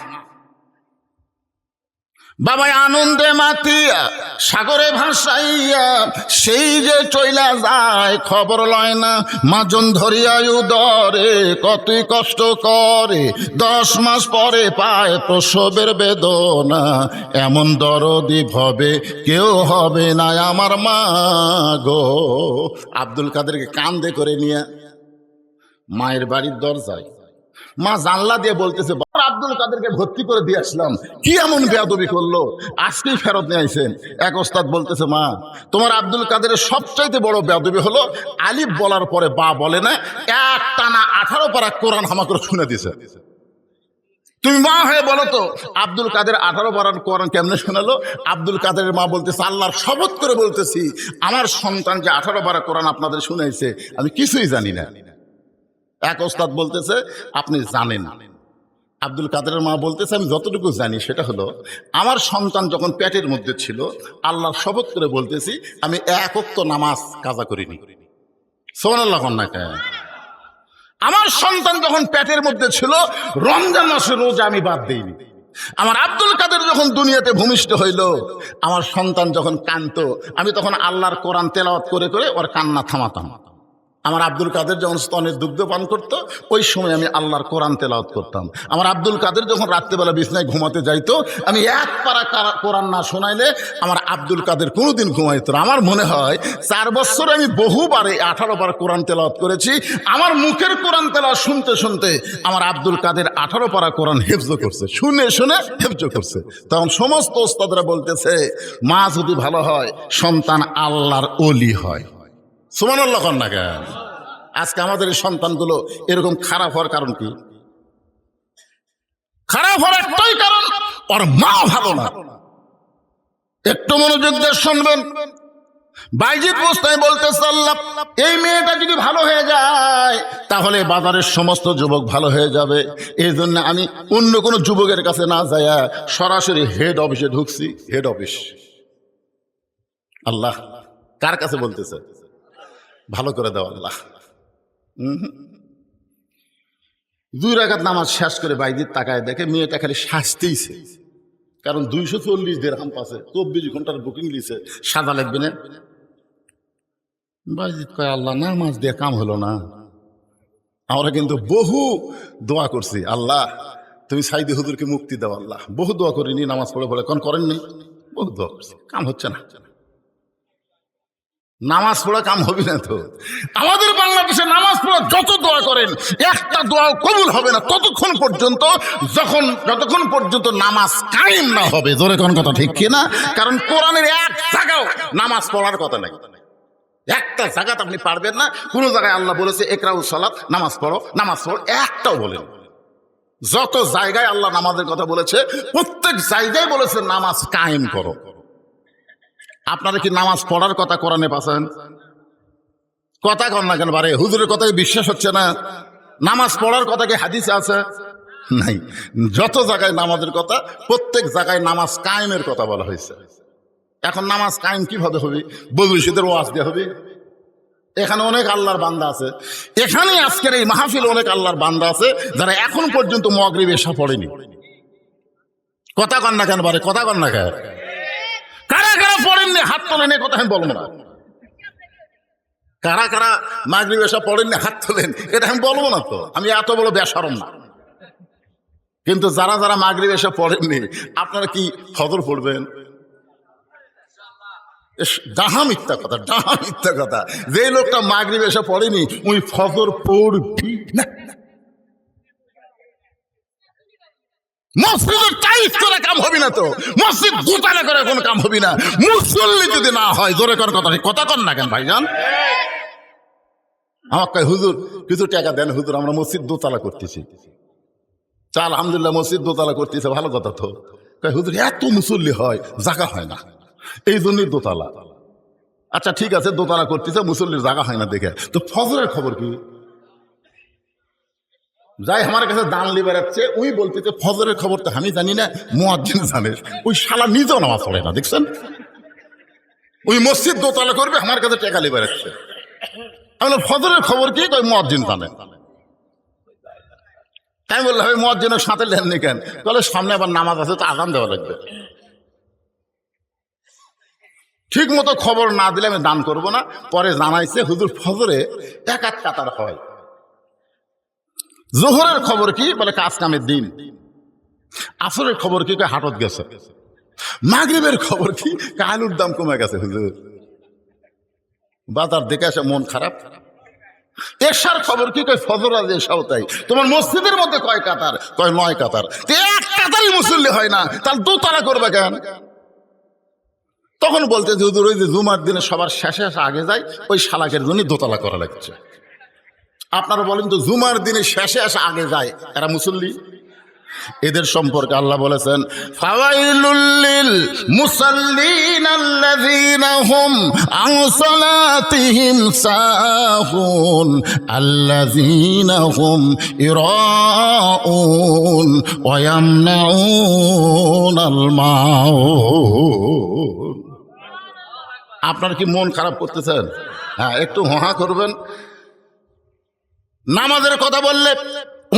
বাবাই আনন্দে মাতিয়া সাগরে ভাসাইয়া সেই যে চইলা যায় খবর লয় না। মাজন ধরিয়া উদরে কতই কষ্ট করে, 10 মাস পরে পায় প্রসবের বেদনা। এমন দরদি ভবে কেউ হবে না আমার মা গো। আব্দুল কাদেরকে কান্দে করে নিয়ে মায়ের বাড়ির দরজায় মা জানলা দিয়ে বলতেছে আব্দুল কাদেরকে ভর্তি করে দিয়ে আসলাম, কি এমন বেয়াদবি করলো, আজকেই ফেরত নিয়ে আইছেন। এক ওস্তাদ বলতেছে মা তোমার আব্দুল কাদেরের সবচাইতে বড় বেয়াদবি হলো আলিফ বলার পরে বা বলে না, এক টানা 18 পারা কোরআন হামা করে শুনে দিছে। তুমি মা হয়ে বলো তো আব্দুল কাদের 18 পারার কোরআন কেমনে শোনালো? আব্দুল কাদেরের মা বলতেছে আল্লাহর শপথ করে বলতেছি আমার সন্তান যে 18 পারা কোরআন আপনাদের শুনাইছে আমি কিছুই জানি না। এক ওস্তাদ বলতেছে আপনি জানেন। আব্দুল কাদেরের মা বলতেছে আমি যতটুকু জানি সেটা হলো আমার সন্তান যখন পেটের মধ্যে ছিল আল্লাহর শপথ করে বলতেছি আমি এক ওয়াক্ত নামাজ কাজা করিনি। সুবহানাল্লাহ কন্যা। আমার সন্তান যখন পেটের মধ্যে ছিল রমজান মাসে রোজা আমি বাদ দিইনি। আমার আব্দুল কাদের যখন দুনিয়াতে ভূমিষ্ঠ হইল, আমার সন্তান যখন কাঁদতো আমি তখন আল্লাহর কোরআন তেলাওয়াত করে করে ওর কান্না থামাতাম। আমার আব্দুল কাদের যখন স্তনের দুগ্ধ পান করতো ওই সময় আমি আল্লাহর কোরআন তেলাওয়াত করতাম। আমার আব্দুল কাদের যখন রাত্রেবেলা বিছনায় ঘুমাতে যাইতো আমি এক পারা কোরআন না শোনাইলে আমার আব্দুল কাদের কোনোদিন ঘুমাইতো না। আমার মনে হয় 4 বছরে আমি বহুবারে 18 বার কোরআন তেলাওয়াত করেছি। আমার মুখের কোরআন তেলাওয়াত শুনতে শুনতে আমার আব্দুল কাদের 18 পারা কোরআন হেফজ করছে, শুনে শুনে হেফজ করছে। তখন সমস্ত ওস্তাদরা বলতেছে মা যদি ভালো হয় সন্তান আল্লাহর ওলি হয়। সুবহানাল্লাহ কন্যা। কেন আজকে আমাদের এই সন্তানগুলো এরকম খারাপ হওয়ার কারণ কি? খারাপ হওয়ার একটাই কারণ ওর মা ভালো না। একটু মনোযোগ দিয়ে শুনবেন। বাইজিদ বুস্তামি বলতেছে আল্লাহ এই মেয়েটা যদি ভালো হয়ে যায় তাহলে বাজারের সমস্ত যুবক ভালো হয়ে যাবে। এই জন্য আমি অন্য কোনো যুবকের কাছে না যাইয়া সরাসরি হেড অফিসে ঢুকছি। হেড অফিস আল্লাহ কার কাছে বলতেছে? ভালো করে দাও আল্লাহ। 2 রাকাত নামাজ শেষ করে বাইজিদ তাকায় দেখে মেয়েটা খালি শাস্তিছে। কারণ 240 দিরহাম পাচ্ছে, 24 ঘন্টার বুকিং দিছে, সাদা লাগবে না। বাইজিদ কয় আল্লাহ নামাজ দিয়ে কাম হলো না। আমরা কিন্তু বহু দোয়া করছি আল্লাহ তুমি সাইদি হুজুরকে মুক্তি দাও আল্লাহ। বহু দোয়া করিনি, নামাজ পড়ে বলে কোন করেননি, বহু দোয়া করছি, কাম হচ্ছে না। নামাজ পড়া কাম হবে না তো। আমাদের বাংলাদেশে নামাজ পড়া যত দোয়া করেন একটা দোয়া কবুল হবে না ততক্ষণ পর্যন্ত যতক্ষণ পর্যন্ত নামাজ কায়েম না হবে। জোরে কোন কথা ঠিক কিনা? কারণ কোরআনের এক জায়গাও নামাজ পড়ার কথা নাই। একটা জায়গাতে আপনি পারবেন না। কোন জায়গায় আল্লাহ বলেছে ইকরাউস সালাত, নামাজ পড়ো, নামাজ পড়ো, একটাও বলেন। যত জায়গায় আল্লাহ নামাজের কথা বলেছে প্রত্যেক জায়গায় বলেছে নামাজ কায়েম করো। আপনারা কি নামাজ পড়ার কথা কোরআনে পাচ্ছেন? কথা কন না কেন? বারে হুজুরের কথায় বিশ্বাস হচ্ছে না। নামাজ পড়ার কথা কি হাদিসে আছে? নাই। যত জায়গায় নামাজের কথা প্রত্যেক জায়গায় নামাজ কায়েমের কথা বলা হয়েছে। এখন নামাজ কায়েম কিভাবে হবে? বদরুশীদের ওয়াজ দিয়ে হবে। এখানে অনেক আল্লাহর বান্দা আছে, এখানে আজকের এই মাহফিলে অনেক আল্লাহর বান্দা আছে যারা এখন পর্যন্ত মাগরিব এশা পড়েনি। কথা কন না কেন? বারে কথা কন না কেন? কারা কারা পড়েননি হাত তোলেন, এ কথা আমি বলবো না। কারা কারা মাগরিব এশা পড়েননি হাত তোলেন, এটা আমি বলবো না তো। আমি এত বড় বেশরম না। কিন্তু যারা যারা মাগরিব এশা পড়েননি আপনারা কি ফজর পড়বেন? ডাহা মিথ্যা কথা, ডাহা মিথ্যা কথা। যে লোকটা মাগরিব এশা পড়েনি ওই ফজর পড়বি না। মসজিদের টাইট করে কাম হবে না তো, মসজিদ গোটালা করে কোনো কাম হবে না মুসল্লি যদি না হয়। জোরে কর কথা, কথা কর না কেন ভাইজান? আমার কয় হুজুর কিছু টাকা দেন হুজুর, আমরা মসজিদ দোতলা করতেছি। আলহামদুলিল্লাহ মসজিদ দোতলা করতেছে, ভালো কথা তো। কয় হুজুর এত মুসল্লি হয় জায়গা হয় না, এই জন্যই দোতলা। আচ্ছা ঠিক আছে দোতলা করতেছে, মুসল্লির জায়গা হয় না দেখে, তো ফজরের খবর কি? যাই আমার কাছে দান লি বেড়াচ্ছে, ওই বলতেছে ফজরের খবর তো আমি জানি না, মুয়াজ্জিন জানে। ওই শালা নিজেও নামাজ পড়ে না, দেখছেন? ওই মসজিদ দোতলা করবে, আমার কাছে টাকা লি বেড়াচ্ছে। আমি বললাম ফজরের খবর কি? কই মুয়াজ্জিন জানে। আমি বললাম আমি মুয়াজ্জিনের সাথে লেননি কেন? বলে সামনে আবার নামাজ আছে, তো আজান দেওয়া লাগবে। ঠিক মতো খবর না দিলে আমি দান করব না। পরে জানাইছে হুজুর ফজরে এক আধ কাতার হয়। জোহরের খবর কি? বলে কাজ কামের দিন। আসরের খবর কি? হাটত গেছে। মাগরিবের খবর কি? আলুর দাম কমে গেছে হুজুর। বাজার দেখে আসে মন খারাপ। এশার খবর কি? ফজর আজ এশাও তাই। তোমার মসজিদের মধ্যে কয় কাতার? কয় 9 কাতার। এক কাতারই মুসল্লি হয় না, তার দোতলা করবে কেন? তখন বলতে যে হুজুর ওই যে জুমার দিনে সবার শেষে আগে যায়, ওই শালাকের জন্য দোতলা করা লাগছে। আপনারা বলেন তো, জুমার দিনে শেষে আসে আগে যায়, এরা মুসল্লি? এদের সম্পর্কে আল্লাহ বলেছেন ফাওয়াইলুল লিল মুসাল্লিন আল্লাযীনা হুম আন সালাতিহিম সাহুন আল্লাযীনা হুম ইরাউন ওয়া ইয়ামনাউনাল মাউন। আপনার কি মন খারাপ করতেছেন? হ্যাঁ, একটু হা করবেন। নামাজের কথা বললে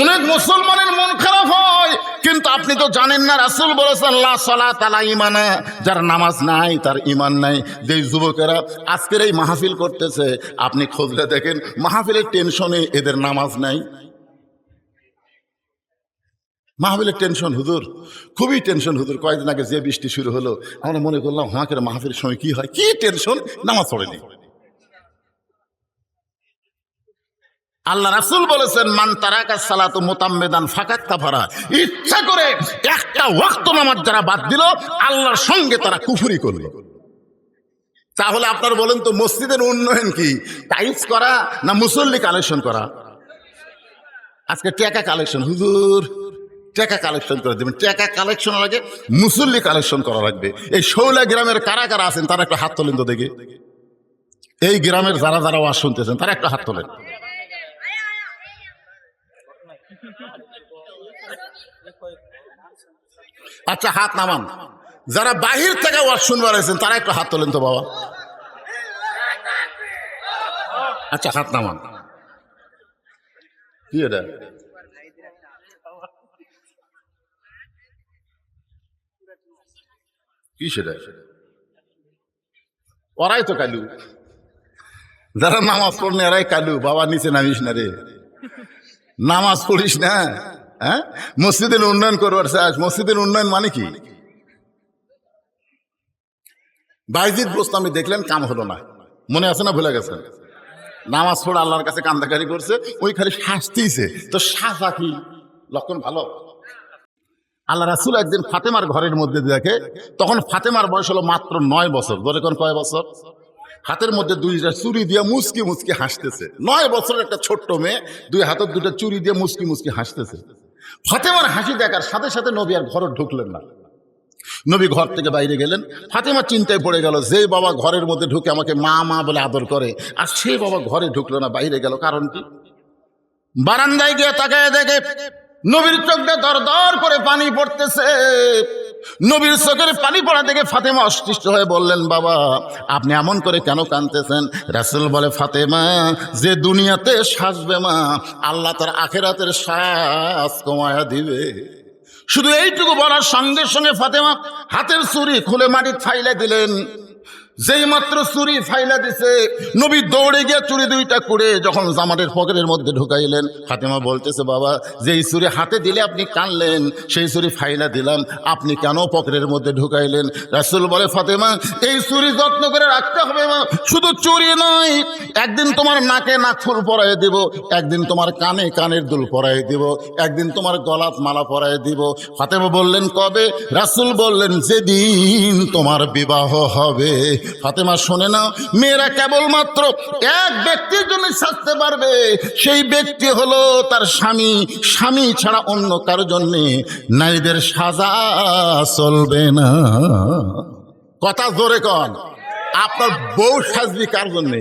অনেক মুসলমানের মন খারাপ হয়, কিন্তু আপনি তো জানেন না রাসূল বলেছেন লা সালাত আলা ঈমানা, যার নামাজ নাই তার ঈমান নাই। যে যুবকেরা আজকের এই মাহফিল করতেছে, আপনি খুঁজলে দেখেন মাহফিলের টেনশনে এদের নামাজ নাই। মাহফিলের টেনশন হুজুর, খুবই টেনশন হুজুর। কয়েকদিন আগে যে বৃষ্টি শুরু হলো, আমরা মনে করলাম হাঁকের মাহফিলের সময় কি হয়, কি টেনশন, নামাজ পড়েনি। আল্লাহ রাসূল বলেছেন মান তারাকা সালাতু মুতাম্মিদান ফাকাত কাফারা, ইচ্ছা করে একটা ওয়াক্ত নামাজ যারা বাদ দিল, আল্লাহর সঙ্গে তারা কুফরি করল। তাহলে আপনারা বলেন তো, মসজিদের উন্নয়ন কি? টাইলস করা না মুসল্লি কালেকশন করা? আজকে টাকা কালেকশন, হুজুর টাকা কালেকশন করে দেবেন। টাকা কালেকশনের আগে মুসল্লি কালেকশন করা লাগবে। এই 16 গ্রামের কারা কারা আছেন তারা একটা হাত তোলেন তো দেখি। এই গ্রামের যারা যারা ওয়াজ শুনতেছেন তারা একটা হাত তোলেন। আচ্ছা, হাত নামান। যারা বাহির থেকে ওয়াজ শুনবার আছেন তারা একটু হাত তোলেন তো বাবা। আচ্ছা, হাত নামান। কি এটা? কি সেটা? ওরাই তো কালু, যারা নামাজ পড়নে এরাই কালু। বাবা নিচে নামিস না রে, নামাজ পড়িস না। হ্যাঁ, মসজিদের উন্নয়ন করবার চাস? মসজিদের উন্নয়ন মানে কি? বাইজিদ বোস্তামি দেখলেন, কাম হলো না, মনে আছে না? ভুলে গেছেন? নামাজ পড়ে আল্লাহর কাছে কান্দাকারি করছে, ওই খালি শাস্তিছে। তো সাজা কি লক্ষণ ভালো? আল্লাহ রাসূল একদিন ফাতেমার ঘরের মধ্যে দেখে, তখন ফাতেমার বয়স হলো মাত্র 9 বছর। ধরে কোন কয় বছর? হাতের মধ্যে 2টা চুরি দিয়ে মুচকি মুচকি হাসতেছে। 9 বছরের একটা ছোট্ট মেয়ে 2 হাতের 2টা চুরি দিয়ে মুচকি মুচকি হাসতেছে। ফাতেমার হাসি দেখার সাথে সাথে নবী আর ঘরে ঢুকলেন না। নবী ঘর থেকে বাইরে গেলেন। ফাতেমা চিন্তায় পড়ে গেল, যে বাবা ঘরের মধ্যে ঢুকে আমাকে মা মা বলে আদর করে, আর সে বাবা ঘরে ঢুকলো না, বাইরে গেল, কারণ কি? বারান্দায় গিয়ে তাকায় দেখে নবীর চোখটা দর দর করে পানি পড়তেছে। নবীর চোখের পানি পড়া দেখে ফাতেমা অসৃষ্ট হয়ে বললেন, বাবা আপনি এমন করে কেন কাঁদতেছেন? রাসূল বলে, ফাতেমা, যে দুনিয়াতে সাজবে মা, আল্লাহ তার আখিরাতের শ্বাস কমায়া দিবে। শুধু এইটুকু বলার সঙ্গে সঙ্গে ফাতেমা হাতের চুরি খুলে মাটি ফাইলে দিলেন। যেই মাত্র চুরি ফাইলা দিছে, নবী দৌড়ে গিয়ে চুরি 2টা করে যখন জামাটের পকেটের মধ্যে ঢুকাইলেন, ফাতেমা বলতেছে, বাবা যেই চুরি হাতে দিলে আপনি কানলেন, সেই চুরি ফাইলা দিলাম, আপনি কেন পকেটের মধ্যে ঢুকাইলেন? রাসূল বলে, ফাতেমা এই চুরি যত্ন করে রাখতে হবে মা। শুধু চুরি নয়, একদিন তোমার নাকে নাকফুল পরাই দিব, একদিন তোমার কানে কানের দুল পরাই দিব, একদিন তোমার গলাত মালা পরাই দিব। ফাতেমা বললেন, কবে? রাসূল বললেন, যেদিন তোমার বিবাহ হবে। ফাতেমা শোনে না, মেয়েরা কেবলমাত্র এক ব্যক্তির জন্য সাজতে পারবে, সেই ব্যক্তি হলো তার স্বামী। স্বামী ছাড়া অন্য কারো জন্য নারীদের সাজা চলবে না। কথা জোরে কন। আপনার বউ সাজবি কার জন্যে?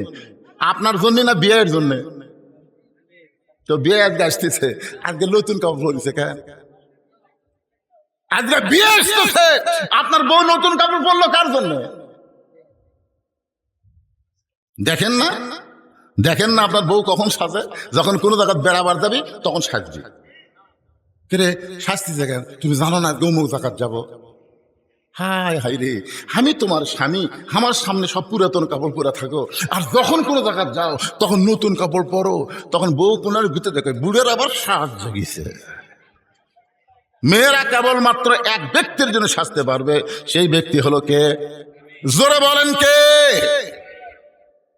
আপনার জন্য না বিয়ের জন্যে? তো বিয়ে আজকে আসতেছে, আজকে নতুন কাপড় পরেছে কেন? আজকে বিয়ে আসতেছে, আপনার বউ নতুন কাপড় পরলো কার জন্য? দেখেন না, দেখেন না আপনার বউ কখন সাজে? যখন কোনো জায়গায় বেড়াবার যাবি তখন সাজবি। রে শাস্তি জায়গা তুমি জানো না গৌমুখ জায়গাত যাবো? হায় হাই রে, আমি তোমার স্বামী, আমার সামনে সব পুরাতন কাপড় পরা থাকো, আর যখন কোনো জায়গায় যাও তখন নতুন কাপড় পরো। তখন বউ কোনার ভিতরে দেখে বুড়ের আবার সাজ জাগিয়েছে। মেয়েরা কেবলমাত্র এক ব্যক্তির জন্য সাজতে পারবে, সেই ব্যক্তি হলো কে? জোরে বলেন কে?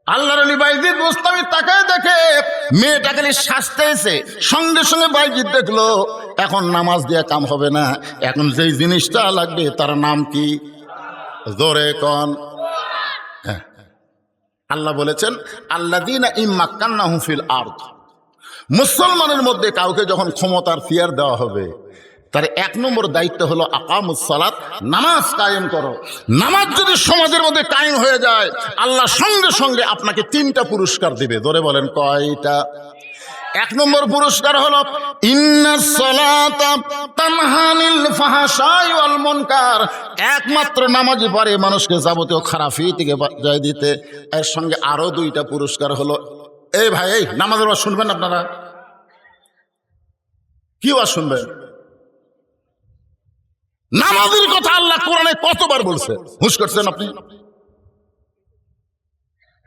আল্লাহর ওলি বাইজিদ বোস্তামি তাকায় দেখে মেয়েটাকে সাজতেছে, সঙ্গে সঙ্গে বাইজিদ দেখলো এখন নামাজ দিয়ে কাম হবে না, এখন যেই জিনিসটা লাগবে তার নাম কি? জোরে কন। হ্যাঁ, আল্লাহ বলেছেন আল্লাযীনা ইম্মাক্কান্নাহুম ফিল আরদ। মুসলমানের মধ্যে কাউকে যখন ক্ষমতার চেয়ার দেওয়া হবে, তার এক নম্বর দায়িত্ব হলো আকামুস সালাত, নামাজ কায়েম করো। নামাজ যদি সমাজের মধ্যে কায়েম হয়ে যায়, আল্লাহ সঙ্গে সঙ্গে আপনাকে 3টা পুরস্কার দিবে। ধরে বলেন কয়টা? এক নম্বর পুরস্কার হলো ইন্নাস সালাতা তানহা আনিল ফাহশাই ওয়াল মুনকার। একমাত্র নামাজই পারে মানুষকে যাবতীয় খারাপি থেকে বাঁচিয়ে দিতে। এর সঙ্গে আরো 2টা পুরস্কার হলো, এই ভাই এই নামাজের ওয়াজ শুনবেন আপনারা? কি ওয়াজ শুনবেন? নামাজের কথা আল্লাহ কোরআনে কতবার বলছে? হুঁশ করছেন আপনি?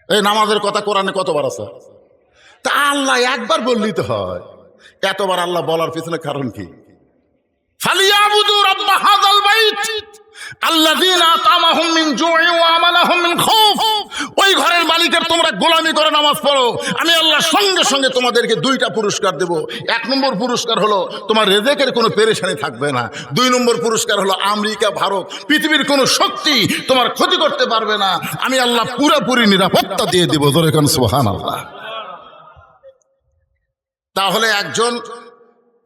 এই নামাজের কথা কোরআনে কতবার আছে? তা আল্লাহ একবার বললেই তো হয়, এতবার আল্লাহ বলার পিছনে কারণ কি? ফালিয়াবুদু রাব্ব হাযাল বাইত আল্লাযীনা আতামাহুম মিন জুই ওয়া আমানাহুম মিন খাউফ। ওই ঘরের মালিকের তোমরা গোলামি করে নামাজ পড়ো, আমি আল্লাহ সঙ্গে সঙ্গে তোমাদেরকে 2টা পুরস্কার দেব। এক নম্বর পুরস্কার হলো তোমার রিজিকের কোনো পেরেশানি থাকবে না। 2 নম্বর পুরস্কার হলো আমেরিকা, ভারত, পৃথিবীর কোনো শক্তি তোমার ক্ষতি করতে পারবে না, আমি আল্লাহ পুরোপুরি নিরাপত্তা দিয়ে দেব। জোরে কোন সুবহানাল্লাহ। তাহলে একজন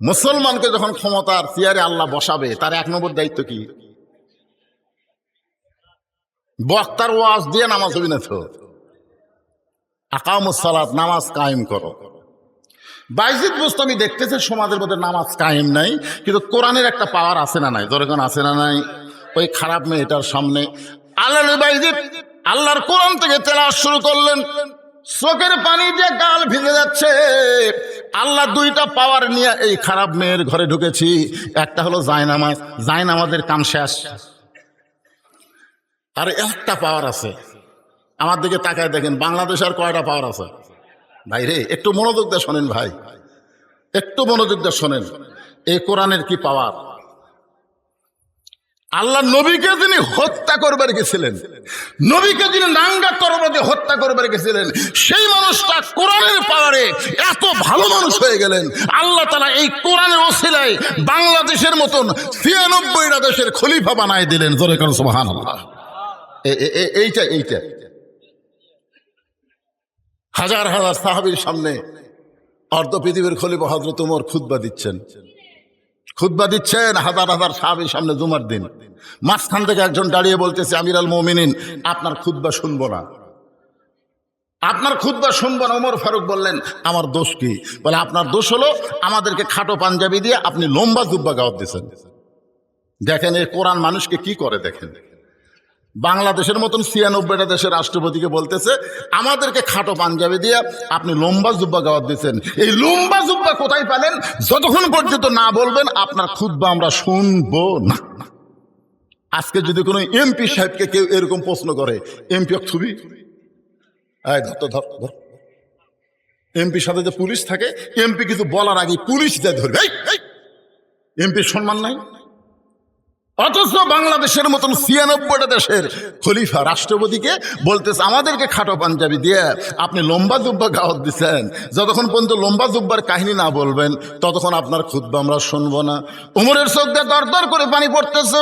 মুসলমানকে যখন ক্ষমতার চেয়ারে আল্লাহ বসাবে, তার 1 নম্বর দায়িত্ব কি? বক্তার ওয়াজ দিয়ে নামাজ হবে না তো। আকামুস সালাত, নামাজ কায়েম করো। বাইজিদ বোস্তামি দেখতেছে সমাজের মধ্যে নামাজ কায়েম নাই, কিন্তু কোরআনের একটা পাওয়ার আছে না নাই? যখন আছে না নাই? ওই খারাপ মেয়েটার সামনে আল্লাহর বাইজিদ আল্লাহর কোরআন থেকে তেলাওয়াত শুরু করলেন, চোখের পানি দিয়ে গাল ভিজে যাচ্ছে। আল্লাহ 2টা পাওয়ার নিয়ে এই খারাপ মেয়ের ঘরে ঢুকেছি। একটা হলো জায়নামাজ, জায়নামাজের কাম শেষ। আর একটা পাওয়ার আছে, আমার দিকে তাকায় দেখেন, বাংলাদেশ আর কয়টা পাওয়ার আছে? ভাই রে একটু মনোযোগ দিয়ে শোনেন, ভাই একটু মনোযোগ দিয়ে শোনেন। এই কোরআনের কি পাওয়ার! আল্লাহ নবীকে যিনি হত্যা করবার গেছিলেন, নবীকে যিনি নাঙ্গা তরবারি দিয়ে হত্যা করবার গেছিলেন, সেই মানুষটা কোরআনের পাওয়ারে এত ভালো মানুষ হয়ে গেলেন। আল্লাহ তাআলা এই কোরআনের ওসিলায় বাংলাদেশের মতন 96টা দেশের খলিফা বানায় দিলেন। জোরে কোন সুবহানাল্লাহ। এইটা হাজার হাজার সাহাবীর সামনে অর্ধ পৃথিবীর খলিফা হযরত ওমর খুতবা দিচ্ছেন, হাজার হাজার সাহাবীর সামনে জুমার দিন। মাঝখান থেকে একজন দাঁড়িয়ে বলতেছে, আমিরুল মুমিনিন আপনার খুতবা শুনবো না, আপনার খুতবা শুনবো না। ওমর ফারুক বললেন, আমার দোষ কি? বলে আপনার দোষ হলো আমাদেরকে খাটো পাঞ্জাবি দিয়ে আপনি লম্বা জুব্বা গাওয়াত দিয়েছেন। দেখেন এই কোরআন মানুষকে কি করে। দেখেন বাংলাদেশের মতন 96টা দেশের রাষ্ট্রপতিকে বলতেছে আমাদেরকে খাটো পাঞ্জাবি দিয়ে আপনি লম্বা জুব্বা গাওয়াত দিয়েছেন। এই লম্বা জুব্বা কোথায় পেলেন? যতক্ষণ পর্যন্ত না বলবেন আপনার খুতবা আমরা শুনবো না। আজকে যদি কোনো এমপি সাহেবকে কেউ এরকম প্রশ্ন করে, এমপি ছবি ধর, এমপির সাথে যে পুলিশ থাকে, এমপি কিছু বলার আগে পুলিশ যায় ধরবে। এমপির সম্মান নাই। অথচ বাংলাদেশের মতন 96টা দেশের খলিফা রাষ্ট্রপতিকে বলতেছে আমাদেরকে খাটো পাঞ্জাবি দিয়ে আপনি লম্বা জুব্বা গাওয়াত দিচ্ছেন। যতক্ষণ পর্যন্ত লম্বা জুব্বার কাহিনী না বলবেন ততক্ষণ আপনার খুতবা আমরা শুনবো না। ওমরের চোখ দিয়ে দর দর করে পানি পড়তেছে।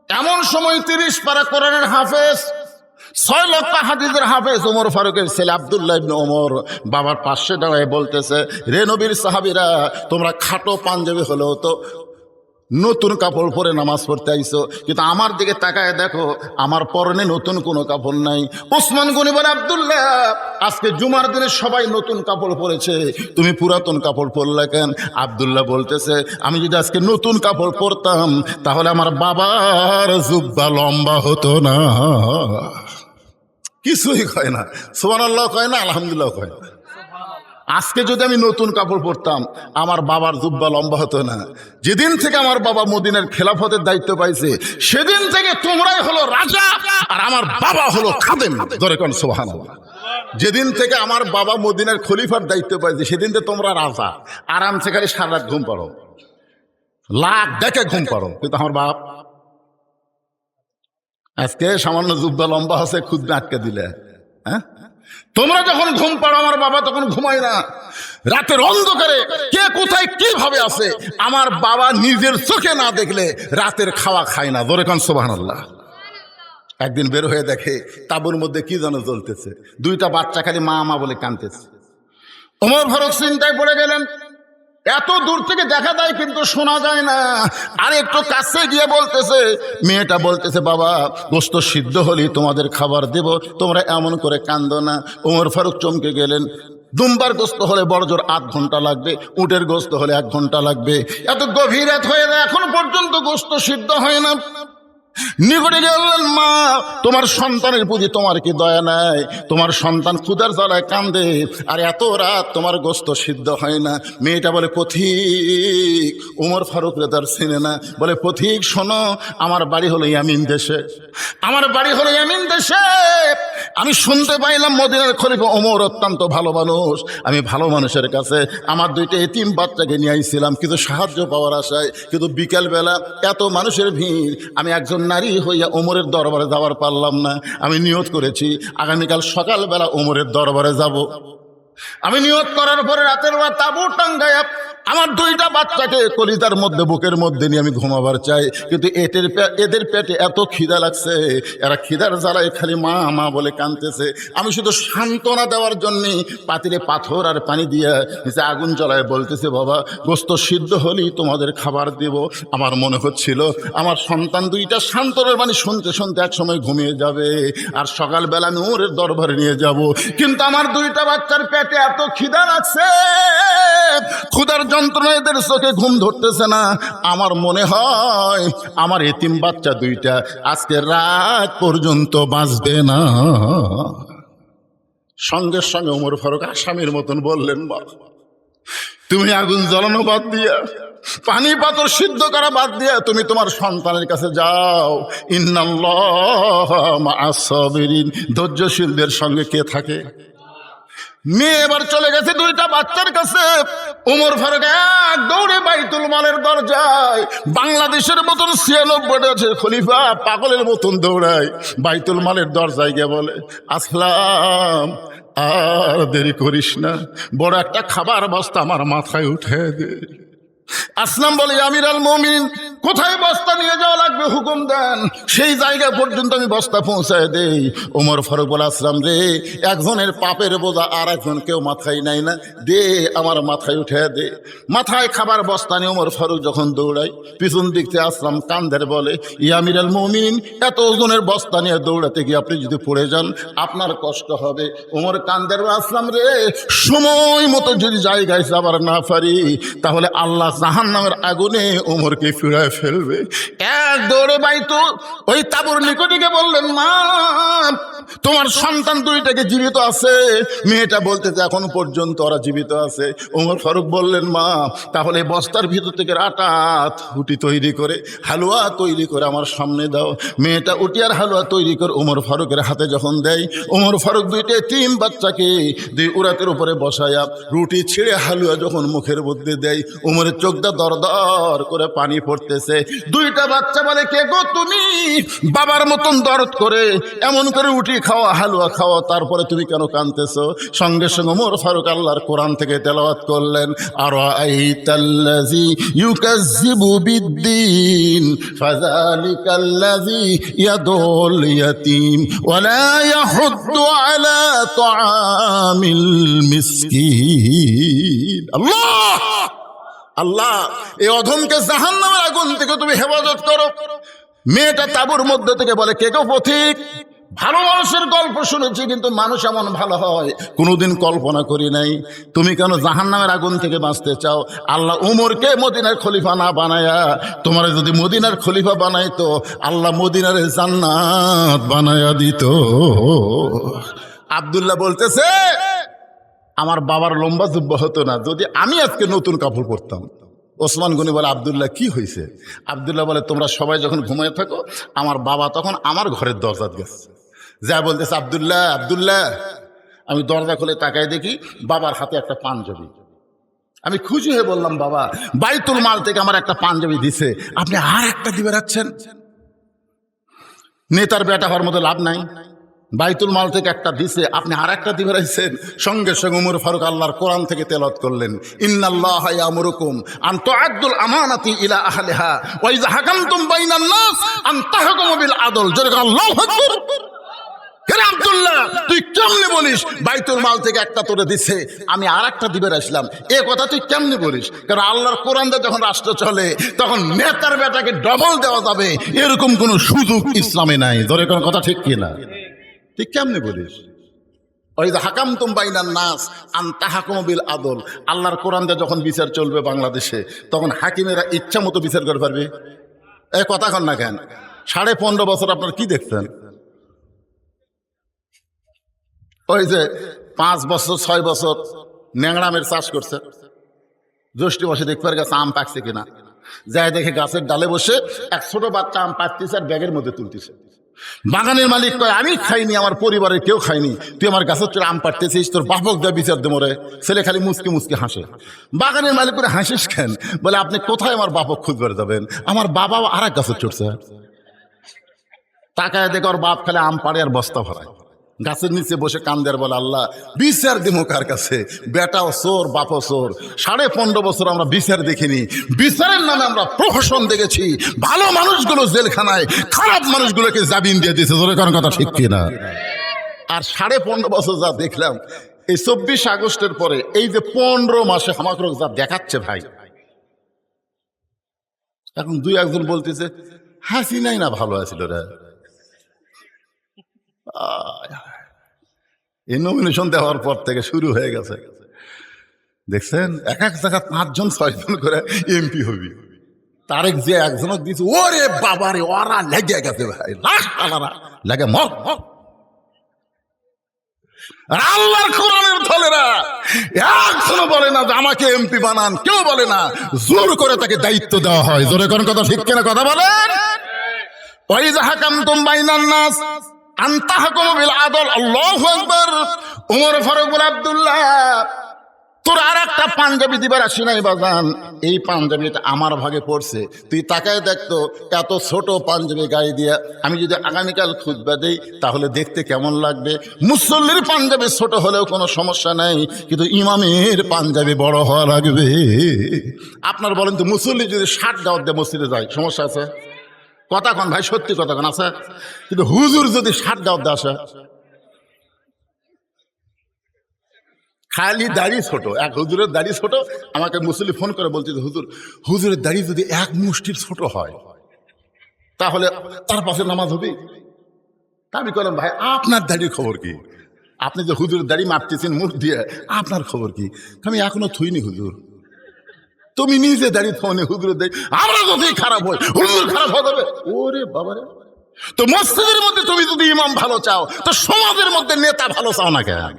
এমন সময় 30 পারা কোরআনের হাফেজ, 6 লক্ষ হাদিসের হাফেজ ওমর ফারুকের ছেলে আব্দুল্লাহ ইবনে ওমর বাবার পাশে দাঁড়ায় বলতেছে, রে নবীর সাহাবীরা, তোমরা খাটো পাঞ্জাবি হলেও তো নতুন কাপড় পরে নামাজ পড়তে আইছো, কিন্তু আমার দিকে তাকায় দেখো আমার পরনে নতুন কোনো কাপড় নাই। ওসমান গনি বলে, আব্দুল্লাহ আজকে জুমার দিনে সবাই নতুন কাপড় পরেছে, তুমি পুরাতন কাপড় পরলে কেন? আব্দুল্লাহ বলতেছে, আমি যদি আজকে নতুন কাপড় পরতাম তাহলে আমার বাবার জুব্বা লম্বা হতো না। কিছুই কয় না, সুবহানাল্লাহ কয় না, আলহামদুলিল্লাহ কয় না। আজকে যদি আমি নতুন কাপড় পরতাম আমার বাবার জুব্বা লম্বা হতো না। যেদিন থেকে আমার বাবা মদিনার খেলাফতের দায়িত্ব পাইছে সেদিন থেকে তোমরাই হলো রাজা আর আমার বাবা হলো খাদেম। ধরে কোন সুবহানাল্লাহ। যেদিন থেকে আমার বাবা মদিনার খলিফার দায়িত্ব পাইছে সেদিন থেকে তোমরা রাজা, আরামসে খালি সারা রাত ঘুম পাড়ো, লাখ দেখে ঘুম পাড়ো। কিন্তু আমার বাপ আজকে সামান্য জুব্বা লম্বা আছে খুদ আটকে দিলে। হ্যাঁ, তোমরা যখন ঘুম পাড়ো আমার বাবা তখন ঘুমায় না। রাতের অন্ধকারে কে কোথায় কিভাবে আছে আমার বাবা নিজের চোখে না দেখলে রাতের খাওয়া খায় না। জোরে কান সুবহানাল্লাহ। একদিন বের হয়ে দেখে তাঁবুর মধ্যে কি যেন জ্বলতেছে, দুইটা বাচ্চা খালি মা মা বলে কাঁদতেছে। ওমর ফারুক চিন্তায় পড়ে গেলেন, এত দূর থেকে দেখা যায় কিন্তু শোনা যায় না। আর একটু কাছে গিয়ে বলতেছে, মেয়েটা বলতেছে, বাবা গোশত সিদ্ধ হলেই তোমাদের খাবার দেব, তোমরা এমন করে কান্দো না। ওমর ফারুক চমকে গেলেন। দুম্বার গোস্ত হলে বড় জোর 8 ঘন্টা লাগবে, উটের গোস্ত হলে 1 ঘন্টা লাগবে। এত গভীর রাত হয়ে যায় এখন পর্যন্ত গোস্ত সিদ্ধ হয় না। নিকটে গেলেন, মা তোমার সন্তানের প্রতি তোমার কি দয়া নাই? তোমার সন্তান ক্ষুধার জ্বালায় কান্দে আর এত রাত তোমার গোস্ত সিদ্ধ হয় না। মেয়েটা বলে, পথিক। ওমর ফারুক রেদার চিনে না, বলে, পথিক শোনো, আমার বাড়ি হলো ইয়ামিন দেশে, আমার বাড়ি হলো ইয়ামিন দেশে। আমি শুনতে পাইলাম মদিনার খলিফা ওমর অত্যন্ত ভালো মানুষ। আমি ভালো মানুষের কাছে আমার 2টা এতিম বাচ্চাকে নিয়ে আইছিলাম কিছু সাহায্য পাওয়ার আশায়, কিন্তু বিকেলবেলা এত মানুষের ভিড়, আমি একজন নারী হইয়া ওমরের দরবারে যাওয়ার পারলাম না। আমি নিয়ত করেছি আগামীকাল সকালবেলা ওমরের দরবারে যাব। আমি নিয়ত করার পরে রাতের বেলা তাঁবু টাঙ্গায়া আমার 2টা বাচ্চাকে কলিজার মধ্যে বুকের মধ্যে নিয়ে আমি ঘুমাবার চাই, কিন্তু এদের পেটে এত খিদা লাগছে, এরা খিদার জ্বালায় খালি মা মা বলে কাঁদতেছে। আমি শুধু সান্ত্বনা দেওয়ার জন্যে পাতিলে পাথর আর পানি দিয়ে নিচে আগুন জ্বলায় বলতেছে, বাবা গোস্ত সিদ্ধ হলেই তোমাদের খাবার দেব। আমার মনে হচ্ছিল আমার সন্তান 2টা সান্ত্বনার বাণী শুনতে শুনতে একসময় ঘুমিয়ে যাবে আর সকালবেলা আমি ওর দরবারে নিয়ে যাব। কিন্তু আমার 2টা বাচ্চার পেটে এত খিদা লাগছে, ক্ষুধার যন্ত্রণা এদের চোখে ঘুম ধরতেছে না। আমার মনে হয় আমার এতিম বাচ্চা 2টা আজকে রাত পর্যন্ত বাঁচবে না। সঙ্গে সঙ্গে ওমর ফারুক আসামির মতন বললেন, বাবা তুমি আগুন জ্বালানো বাদ দিয়া, পানি পাথর সিদ্ধ করা বাদ দিয়া তুমি তোমার সন্তানের কাছে যাও। ইন্নাল্লাহ মা'আস সাবিরিন, ধৈর্যশীলদের সঙ্গে কে থাকে? মেয়ে এবার চলে গেছে 2টা বাচ্চার কাছে। ওমর ফারুক এক দৌড়ে বাইতুল মালের দরজায়, বাংলাদেশের মতন 96টা খলিফা পাগলের মতন দৌড়ায় বাইতুল মালের দরজায় গিয়ে বলে, আসলাম আর দেরি করিস না, বড় একটা খাবার বস্তা আমার মাথায় উঠে দে। আসলাম বলে, আমির আল মুমিনিন কোথায় বস্তা নিয়ে যাওয়া লাগবে হুকুম দেন, সেই জায়গা পর্যন্ত আমি বস্তা পৌঁছায় দেই। ওমর ফারুক বলে, আসলাম রে, একজনের পাপের বোঝা আর একজন কেউ মাথায় নাই না, দে আমার মাথায় উঠে দে। মাথায় খাবার বস্তা নিয়ে ওমর ফারুক যখন দৌড়াই, পিছন দিক থেকে আসলাম কান্দের বলে, ইয়া আমির আল মুমিনিন এত ওজনের বস্তা নিয়ে দৌড়াতে গিয়ে আপনি যদি পড়ে যান আপনার কষ্ট হবে। ওমর কান্দের, আসলাম রে, সময় মতো যদি জায়গায় যাবার না পারি তাহলে আল্লাহ জাহান্নামের আগুনে ওমরকে ফিরায় ফেলবে। এক দৌড়ে বাইতো ওই তাঁবুর নিকটে গিয়ে বললেন, মা তোমার সন্তান 2টাকে জীবিত আছে। মেয়েটা বলতেছে এখন পর্যন্ত ওরা জীবিত আছে। ওমর ফারুক বললেন, মা তাহলে বস্তার ভিতর থেকে আটা রুটি তৈরি করে হালুয়া তৈরি করে আমার সামনে দাও। মেয়েটা উটিয়ার হালুয়া তৈরি করে ওমর ফারুকের হাতে যখন দেয়, ওমর ফারুক 2টা 3 বাচ্চাকে 2 উরাতের উপরে বসায়া রুটি ছিঁড়ে হালুয়া যখন মুখের মধ্যে দেয়, ওমরের চোখটা দরদর করে পানি পড়তেছে। 2টা বাচ্চা বলে, কে গো তুমি? বাবার মতন দরদ করে এমন করে রুটি খাওয়া হালুয়া খাওয়া, তারপরে তুমি কেন কাঁদতেছো? সঙ্গে সঙ্গে ওমর ফারুক আল্লাহর কোরআন থেকে তেলাওয়াত করলেন, আরাআইতাল্লাযী ইউকাজ্জিবু বিদ্দীন ফাযালিকাল্লাযী ইয়াদুল ইয়াতীম ওয়া লা ইয়াহুদ্দু আলা তুআমিল মিসকিন। আল্লাহ আল্লাহ এই অধমকে জাহান্নামের আগুন থেকে তুমি হেফাজত করো। মেয়েটা তাঁবুর মধ্যে থেকে বলে, কে গো পথিক, ভালো মানুষের গল্প শুনেছি, কিন্তু মানুষ এমন ভালো হয় কোনোদিন কল্পনা করি নাই। তুমি কেন জাহান্নামের আগুন থেকে বাঁচতে চাও? আল্লাহ উমরকে মদিনার খলিফা না বানায়া তোমার যদি মদিনার খলিফা বানাইতো, আল্লাহ মদিনার জান্নাত বানায়া দিত। আব্দুল্লাহ বলতেছে, আমার বাবার লম্বা জুব্বা হতো না যদি আমি আজকে নতুন কাপড় পরতাম। ওসমান গনি বলে, আব্দুল্লাহ কি হয়েছে? আব্দুল্লাহ বলে, তোমরা সবাই যখন ঘুমিয়ে থাকো, আমার বাবা তখন আমার ঘরের দরজা গেছে, যা বলতেছে, আব্দুল্লাহ আব্দুল্লাহ। আমি দরজা খুলে তাকাই দেখি বাবার হাতে একটা পাঞ্জাবি। আমি খুশি হয়ে বললাম, বাবা বাইতুল মাল থেকে আমার একটা পাঞ্জাবি দিছে, আপনি আর একটা দিবে রাখছেন? নেতার বেটা হওয়ার মতো লাভ নাই, বাইতুল মাল থেকে একটা দিছে, আপনি আর একটা দিবে রাখছেন। সঙ্গে সঙ্গে উমর ফারুক আল্লাহর কোরআন থেকে তেলাওয়াত করলেন, ইন্নাল্লাহা ইয়ামুরুকুম আন তুআদ্দুল আমানাতি ইলা আহলিহা ওয়া ইযা হাকামতুম বাইনান নাস আন তাহকুমু বিল আদল। জোরে আল্লাহু আকবার। আব্দুল্লাহ, তুই কেমনে বলিস বাইতুল মাল থেকে একটা তোরে দিছে, আমি আর একটা দিবে আসলাম? এ কথা তুই কেমনে বলিস? কারণ আল্লাহর কোরআন দিয়ে যখন রাষ্ট্র চলে, তখন নেতার বেটাকে ডবল দেওয়া যাবে এরকম কোন সুযোগ ইসলামে নাই। ধরে কোন কথা ঠিক কিনা? তুই কেমনে বলিস? ওই যে হাকামতুম বাইনান নাস আন তাহকুমু বিল আদল, আল্লাহর কোরআন দিয়ে যখন বিচার চলবে বাংলাদেশে, তখন হাকিমেরা ইচ্ছা মতো বিচার করে পারবে। এই কথা কন না কেন? 15.5 বছর আপনার কি দেখছেন? ওই যে 5 বছর 6 বছর ন্যাংরামের চাষ করছে, জ্যৈষ্ঠী মাসে দেখবার গাছে আম পাকছে কিনা, যাই দেখে গাছের ডালে বসে এক ছোট বাচ্চা আম পাকতেছে আর ব্যাগের মধ্যে তুলতেছে। বাগানের মালিক কয়, আমি খাইনি, আমার পরিবারের কেউ খাইনি, তুই আমার গাছের চলে আম পাড়তেছিস, তোর বাপক দেয় বিচার দে মরে। ছেলে খালি মুচকে মুচকে হাসে। বাগানের মালিক করে হাসিস কেন? বলে, আপনি কোথায় আমার বাপক খুঁজবার যাবেন? আমার বাবাও আর এক গাছের চড়ছে। তাকায় দেখে ওর বাপ খালি আম পাড়ে আর বস্তা ভরায়, গাছের নিচে বসে কান্দের বলে, আল্লাহ বিচার দিমো কার কাছে? বেটাও চোর, বাপও চোর। 15.5 বছর আমরা বিচার দেখিনি, বিচারের নামে আমরা প্রহসন দেখেছি। ভালো মানুষগুলো জেলখানায়, খারাপ মানুষগুলোকে জামিন দিয়ে দিয়েছে। ধরে কারণ কথা ঠিক কিনা? আর 15.5 বছর যা দেখলাম, এই 24 আগস্টের পরে এই যে 15 মাসে আমাকে যা দেখাচ্ছে ভাই, এখন 2-1 জন বলতেছে হাসিনাই না ভালো আছিল রে। এই নমিনেশন দেওয়ার পর থেকে শুরু হয়ে গেছে, দেখছেন এক এক জায়গায় 5 জন 6 জন করে এমপি হবি। তারেক যে একজনক দিয়েছে, ওরে বাবারে, ওরা লেগে গেছে ভাই, লাশ আলারা লাগে মর। আল্লাহর কোরআনের দলেরা একজনও বলে না যে আমাকে এমপি বানান, কেউ বলে না, জোর করে তাকে দায়িত্ব দেওয়া হয়। জোরে কোন কথা ঠিক কিনা কথা বলেন? ওই যে হাকামতুম বাইনান নাস আন তাহকুমু বিল আদল। আল্লাহু আকবার। উমর ফারুক বলে, আব্দুল্লাহ তোর আর একটা পাঞ্জাবি দিবার আসি নাই বাজান, এই পাঞ্জাবিটা আমার ভাগে পড়ছে, তুই তাকায় দেখতো, এত ছোট পাঞ্জাবি গায়ে দিয়া আমি যদি আগামীকাল খুতবা দেই তাহলে দেখতে কেমন লাগবে? মুসল্লির পাঞ্জাবি ছোট হলেও কোনো সমস্যা নাই, কিন্তু ইমামের পাঞ্জাবি বড় হওয়া লাগবে। আপনার বলেন তো, মুসল্লি যদি 60 দাওয়াত দিয়ে মসজিদে যায়, সমস্যা আছে? কথা কন ভাই, সত্যি কথা কন, আছে? কিন্তু হুজুর যদি 60 দাওয়াত দিয়ে আসে, খালি দাড়ি ছোট, এক হুজুরের দাড়ি ছোট, আমাকে মুসল্লি ফোন করে বলছে, হুজুর হুজুরের দাড়ি যদি এক মুষ্টির ছোট হয় তাহলে তার পাশে নামাজ হবে? আমি বললাম, ভাই আপনার দাড়ির খবর কি? আপনি যে হুজুরের দাড়ি মারতেছেন মুখ দিয়ে, আপনার খবর কি? আমি এখনো থুইনি হুজুর। তুমি নিজে দাড়ি থনে, হুজুরের দাড়ি, আমরা যদি খারাপ হয় হুজুর খারাপ হয়ে যাবে। ওরে বাবারে, তো মসজিদের মধ্যে তুমি যদি ইমাম ভালো চাও, তো সমাজের মধ্যে নেতা ভালো চাও না কেন?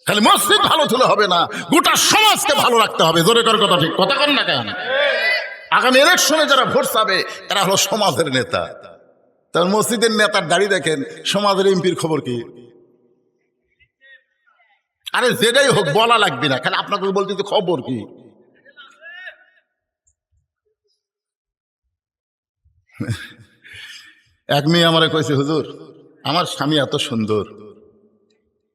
খালি মসজিদ ভালো তুলে হবে না, গোটা সমাজকে ভালো রাখতে হবে। জোরে কর কথা ঠিক কথা কর না কেন? আগামী ইলেকশনে যারা ভোট পাবে এরা হলো সমাজের নেতা। তার মসজিদের নেতার দাড়ি দেখেন, সমাজের এমপির খবর কি? আরে যেটাই হোক বলা লাগবে না, খালি আপনাকে বলতে খবর কি? এক মেয়ে আমারে কইছে, হুজুর আমার স্বামী এত সুন্দর,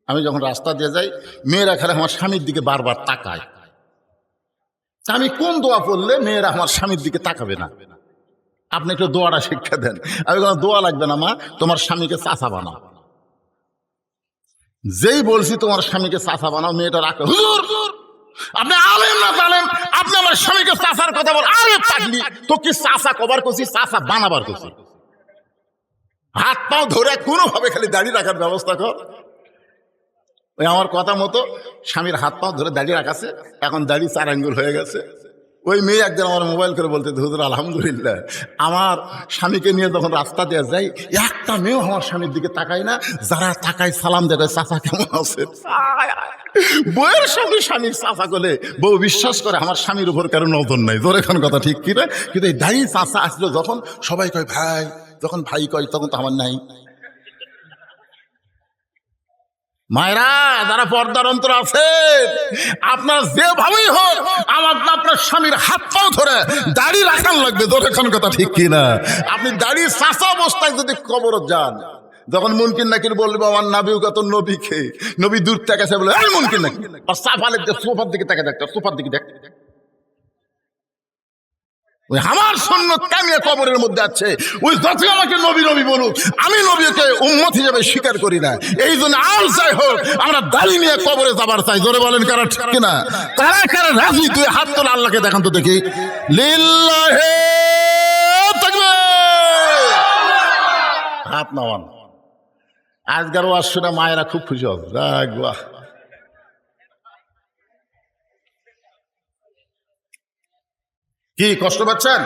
আমি যখন রাস্তা দিয়ে যাই মেয়েরা খালি আমার স্বামীর দিকে বারবার তাকায়, আমি কোন দোয়া পড়লে মেয়েরা আমার স্বামীর দিকে তাকাবে না? আপনি একটু দোয়াটা শিক্ষা দেন। আমি কোনো দোয়া লাগবে না মা, তোমার স্বামীকে চাচা বানাও। যেই বলছি তোমার স্বামীকে চাচা বানাও, মেয়েটা রাখে, হুজুর আপনি আলেম না জানেন, আপনি আমার স্বামীকে চাচার কথা বল। আরে পাগলি, তো কি চাচা কবার করছি, চাচা বানাবার করছি? হাত পাও ধরে কোনোভাবে খালি দাঁড়িয়ে রাখার ব্যবস্থা কর। ওই আমার কথা মতো স্বামীর হাত পাও ধরে দাঁড়িয়ে রাখাছে, এখন দাঁড়িয়ে 4 আঙ্গুল হয়ে গেছে। ওই মেয়ে একদিন আমার মোবাইল করে বলতে, হুজুর আলহামদুলিল্লাহ, আমার স্বামীকে নিয়ে যখন রাস্তা দিয়ে যাই, একটা মেয়েও আমার স্বামীর দিকে তাকায় না, যারা তাকায় সালাম দেয়, চাচা কেমন আছে। বউয়ের স্বামী স্বামীর চাচা বলে বউ বিশ্বাস করে আমার স্বামীর উপর কারো নজর নাই। তোর এখন কথা ঠিক কিনা? কিন্তু এই দাঁড়িয়ে চাচা আসলো যখন, সবাই কয় ভাই, যখন ভাই কয় তখন তো আমার নাই। মায়েরা যারা পর্দার অন্তর আছে, আপনার যেভাবেই হোক আপনার স্বামীর হাত পাও ধরে দাড়ি রাখান লাগবে। যখন কথা ঠিক কিনা? আপনি দাড়ি চাচা অবস্থায় যদি কবরত যান, যখন মুনকিন নাকির বলবো আমার নাবিও কত নবীকে, নবী দূর থেকে এসে বলে এই মুনকিন নাকি, আর সাফালের সোফার দিকে তাকে দেখতে, সোফার দিকে দেখ, ওই আমার সুন্নত কামিয়া কবরের মধ্যে আছে। ওই যতই আমাকে নবী নবী বলুক, আমি নবীকে উম্মত হিসেবে স্বীকার করি না। এই জন্য আর যাই হোক আমরা দাড়ি নিয়ে কবরে যাবার চাই। জোরে বলেন কারা ঠিক কিনা? কারা কারা রাজি? তুই হাত তোলা, আল্লাহকে দেখান তো দেখি। লিল্লাহি তাকবীর, হাত নামান। আজকার ওয়াজ শুনে মায়েরা খুব খুশি হবে। বাহ, কি কষ্ট পাচ্ছেন?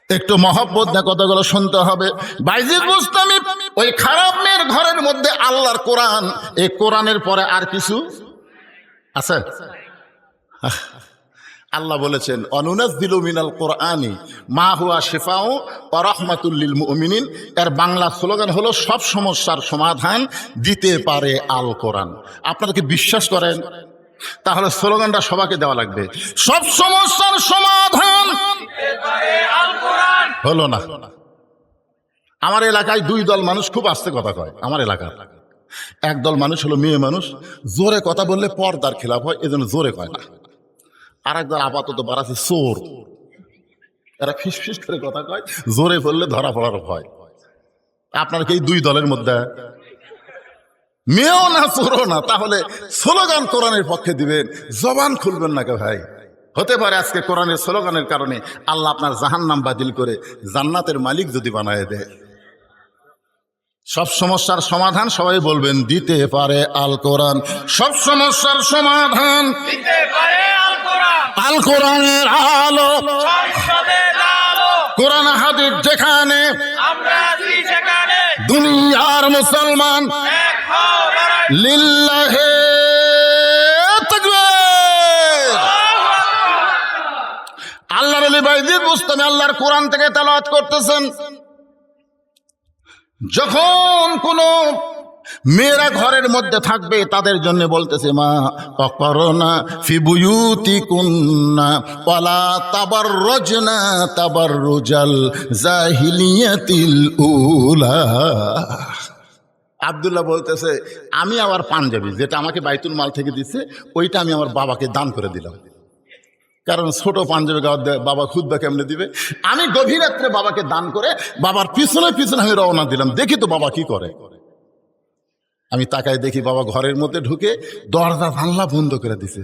একটু মহব্বত না, কথাগুলো শুনতে হবে। বাইজিদ বুস্তামি ওই খারাপ মেয়ের ঘরের মধ্যে আল্লাহর কোরআন, এই কোরআনের পরে আর কিছু আছে? আল্লাহ বলেছেন অনুনাজ্জিলু মিনাল কোরআনি মা হুয়া শিফাউ ওয়া রাহমাতুল লিল মুমিনিন। এর বাংলা স্লোগান হলো সব সমস্যার সমাধান দিতে পারে আল কোরআন। আপনারা কি বিশ্বাস করেন? তাহলে স্লোগানটা সবাইকে দেওয়া লাগবে, সব সমস্যার সমাধান হলো না। আমার এলাকায় 2 দল মানুষ খুব আস্তে কথা কয়। আমার এলাকার এক দল মানুষ হলো মেয়ে মানুষ, জোরে কথা বললে পর্দার খেলাফ হয়, এজন্য জোরে কয় না। আর একদল আপাতত বাড়াচ্ছে চোর, এরা ফিস ফিস করে কথা কয়, জোরে বললে ধরা পড়ার ভয়। আপনার কি এই 2 দলের মধ্যে মেয়েও না চোরও না? তাহলে স্লোগান কোরআনের পক্ষে দিবেন, জবান খুলবেন না কে ভাই? হতে পারে আজকে কোরআনের স্লোগানের কারণে আল্লাহ আপনার জাহান্নাম বাতিল করে জান্নাতের মালিক যদি বানায় দেয়। সব সমস্যার সমাধান সবাই বলবেন দিতে পারে আল কোরআন। সব সমস্যার সমাধান দিতে পারে আল কোরআন। আল কোরআনের আলো, কোরআন হাদিস যেখানে, আমরা আছি সেখানে, দুনিয়ার মুসলমান লিল্লাহি তাকবীর। আল্লাহর ওলি বাইজিদ বুস্তামি আল্লাহর কোরআন থেকে তেলাওয়াত করতেছেন। যখন কোন মেয়েরা ঘরের মধ্যে থাকবে তাদের জন্য বলতেছে মা অকরনা ফি বুয়ুতিকুন্না ওয়ালা তাবাররুজনা তাবাররুজাল জাহিলিয়াতিল উলা। আব্দুল্লাহ বলতেছে আমি আমার পাঞ্জাবি যেটা আমাকে বাইতুল মাল থেকে দিচ্ছে, ওইটা আমি আমার বাবাকে দান করে দিলাম। কারণ ছোট পাঞ্জাবি বাবা খুতবা কেমনে দিবে? আমি গভীর রাত্রে বাবাকে দান করে বাবার পিছনে পিছনে আমি রওনা দিলাম। দেখি তো বাবা কি করে। আমি তাকায় দেখি বাবা ঘরের মধ্যে ঢুকে দরজা জানলা বন্ধ করে দিছে।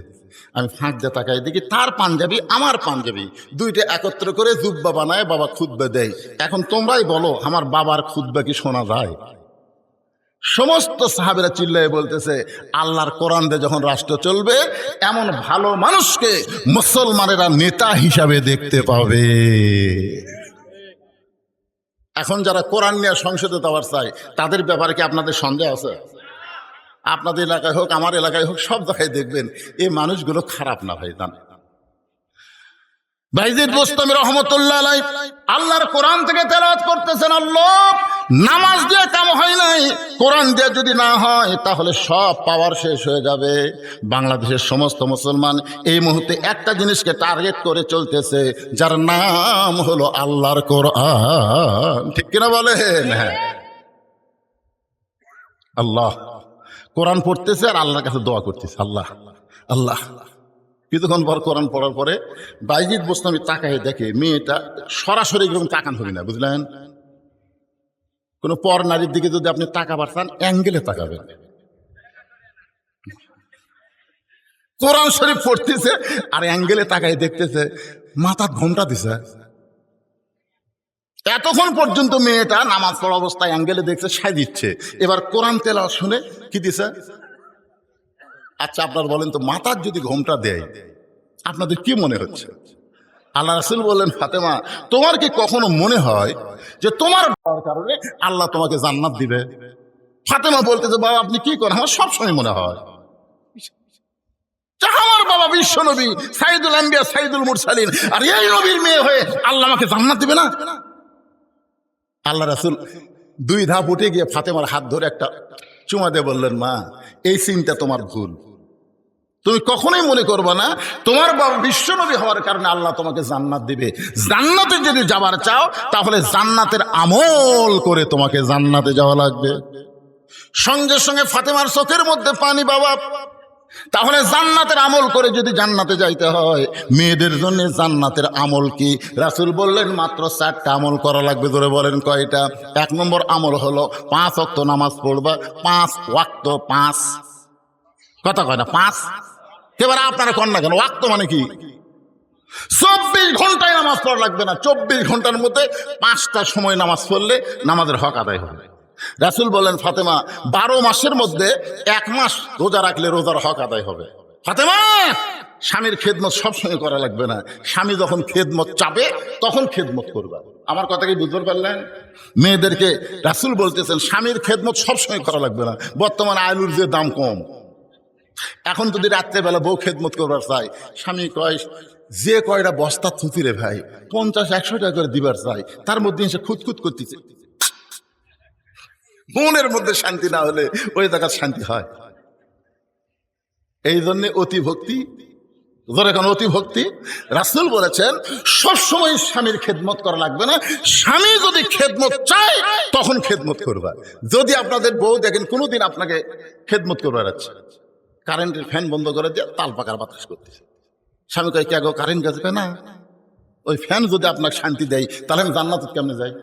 আমি ফাঁক দিয়ে তাকায় দেখি তার পাঞ্জাবি আমার পাঞ্জাবি দুইটা একত্র করে জুব্বা বানায় বাবা খুতবা দেয়। এখন তোমরাই বলো আমার বাবার খুতবা কি শোনা যায়? সমস্ত সাহাবেরা চিল্লায় বলতেছে আল্লাহর কোরআন দিয়ে যখন রাষ্ট্র চলবে এমন ভালো মানুষকে মুসলমানেরা নেতা হিসাবে দেখতে পাবে। এখন যারা কোরআন নিয়ে সংসদে যাওয়ার চায় তাদের ব্যাপারে কি আপনাদের সন্দেহ আছে? আপনাদের এলাকায় হোক আমার এলাকায় হোক সব জায়গায় দেখবেন এই মানুষগুলো খারাপ না ভাই। জান বাইজিদ বুস্তামি রহমতুল্লাহ আলাইহি আল্লাহর কোরআন থেকে তেলাওয়াত করতেছেন। আল্লাহ নামাজ দিয়ে কাম হয় নাই, কোরআন দিয়ে যদি না হয় তাহলে সব পাওয়ার শেষ হয়ে যাবে। বাংলাদেশের সমস্ত মুসলমান এই মুহূর্তে একটা জিনিসকে টার্গেট করে চলতেছে, যার নাম হলো আল্লাহর কোরআন। ঠিক কিনা বলেন? হ্যাঁ, আল্লাহ কোরআন পড়তেছে আর আল্লাহর কাছে দোয়া করতেছে আল্লাহ আল্লাহ। কিছুক্ষণ পর কোরআন পড়ার পরে বাইজিদ বুস্তামি তাকায় দেখে মেয়েটা সরাসরি এরকম তাকান হবি না, বুঝলেন? কোনো পর নারীর দিকে যদি আপনি তাকাবার চান অ্যাঙ্গেলে তাকাবেন। কোরআন শরীফ পড়তেছে আর অ্যাঙ্গেলে তাকাই দেখতেছে মাথা ঘোমটা দিছে। এতক্ষণ পর্যন্ত মেয়েটা নামাজ পড়া অবস্থায় অ্যাঙ্গেলে দেখছে সাই দিচ্ছে, এবার কোরআন তেলাওয়াত শুনে কি দিছে? আচ্ছা আপনার বলেন তো, মাথার যদি ঘোমটা দেয় আপনাদের কি মনে হচ্ছে? আল্লাহ রাসূল বললেন, ফাতেমা তোমার কি কখনো মনে হয় যে তোমার বাবার কারণে আল্লাহ তোমাকে জান্নাত দিবে? ফাতেমা বলতেছে, বাবা আপনি কি করেন? আমার সবসময় মনে হয় আমার বাবা বিশ্ব নবী সাইদুল আম্বিয়া সাইদুল মুরসালিন, আর এই নবীর মেয়ে হয়ে আল্লাহ আমাকে জান্নাত দিবে না? আল্লাহ রাসূল 2 ধাপ উঠে গিয়ে ফাতেমার হাত ধরে একটা চুমা দিয়ে বললেন, মা এই চিন্তা তোমার ভুল। তুমি কখনোই মনে করবে না তোমার বাবা বিশ্বনবী হওয়ার কারণে আল্লাহ তোমাকে জান্নাত দিবে। জান্নাতে যদি যাবার চাও তাহলে জান্নাতের আমল করে তোমাকে জান্নাতে যাওয়া লাগবে। সঙ্গে সঙ্গে ফাতেমার চোখের মধ্যে পানি। বাবা তাহলে জান্নাতের আমল করে যদি জান্নাতে যাইতে হয়, মেয়েদের জন্য জান্নাতের আমল কি? রাসূল বললেন মাত্র 4টা আমল করা লাগবে। ধরে বলেন কয়টা? 1 নম্বর আমল হলো 5 ওয়াক্ত নামাজ পড়বা। 5 ওয়াক্ত, 5 কথা কয় না 5। এবার আপনারা কন না কেন? ওয়াক্ত মানে কি? 24 ঘন্টায় নামাজ পড়া লাগবে না, 24 ঘন্টার মধ্যে 5টা সময় নামাজ পড়লে নামাজের হক আদায় হবে। রাসূল বলেন, ফাতেমা 12 মাসের মধ্যে 1 মাস রোজা রাখলে রোজার হক আদায় হবে। ফাতেমা স্বামীর খেদমত সবসময় করা লাগবে না, স্বামী যখন খেদমত চাবে তখন খেদমত করবা। আমার কথা কি বুঝতে পারলেন? মেয়েদেরকে রাসূল বলতেছেন স্বামীর খেদমত সবসময় করা লাগবে না। বর্তমানে আলুর যে দাম কম, এখন যদি রাত্রেবেলা বউ খেদমত করবার চাই, স্বামী কয় যে কয়টা বস্তা থুতি রে ভাই 50-100 টাকা করে দিবার চাই, তার মধ্যে এসে খুঁতখুত করতেছে। মনের মধ্যে শান্তি না হলে ওই জায়গার শান্তি হয়। এই জন্য অতি ভক্তি, ধরে কেন অতি ভক্তি? রাসূল বলেছেন সবসময় স্বামীর খেদমত করা লাগবে না, স্বামী যদি খেদমত চায় তখন খেদমত করবা। যদি আপনাদের বউ দেখেন কোনোদিন আপনাকে খেদমত করবার আছে, কারেন্টের ফ্যান বন্ধ করে দিয়ে তাল পাকার বাতাস করতেছে, স্বামী কয় কে গো কারেন্ট গেছে? না, ওই ফ্যান যদি আপনাকে শান্তি দেয় তাহলে আমি জান্নাতে কেমনে যাই?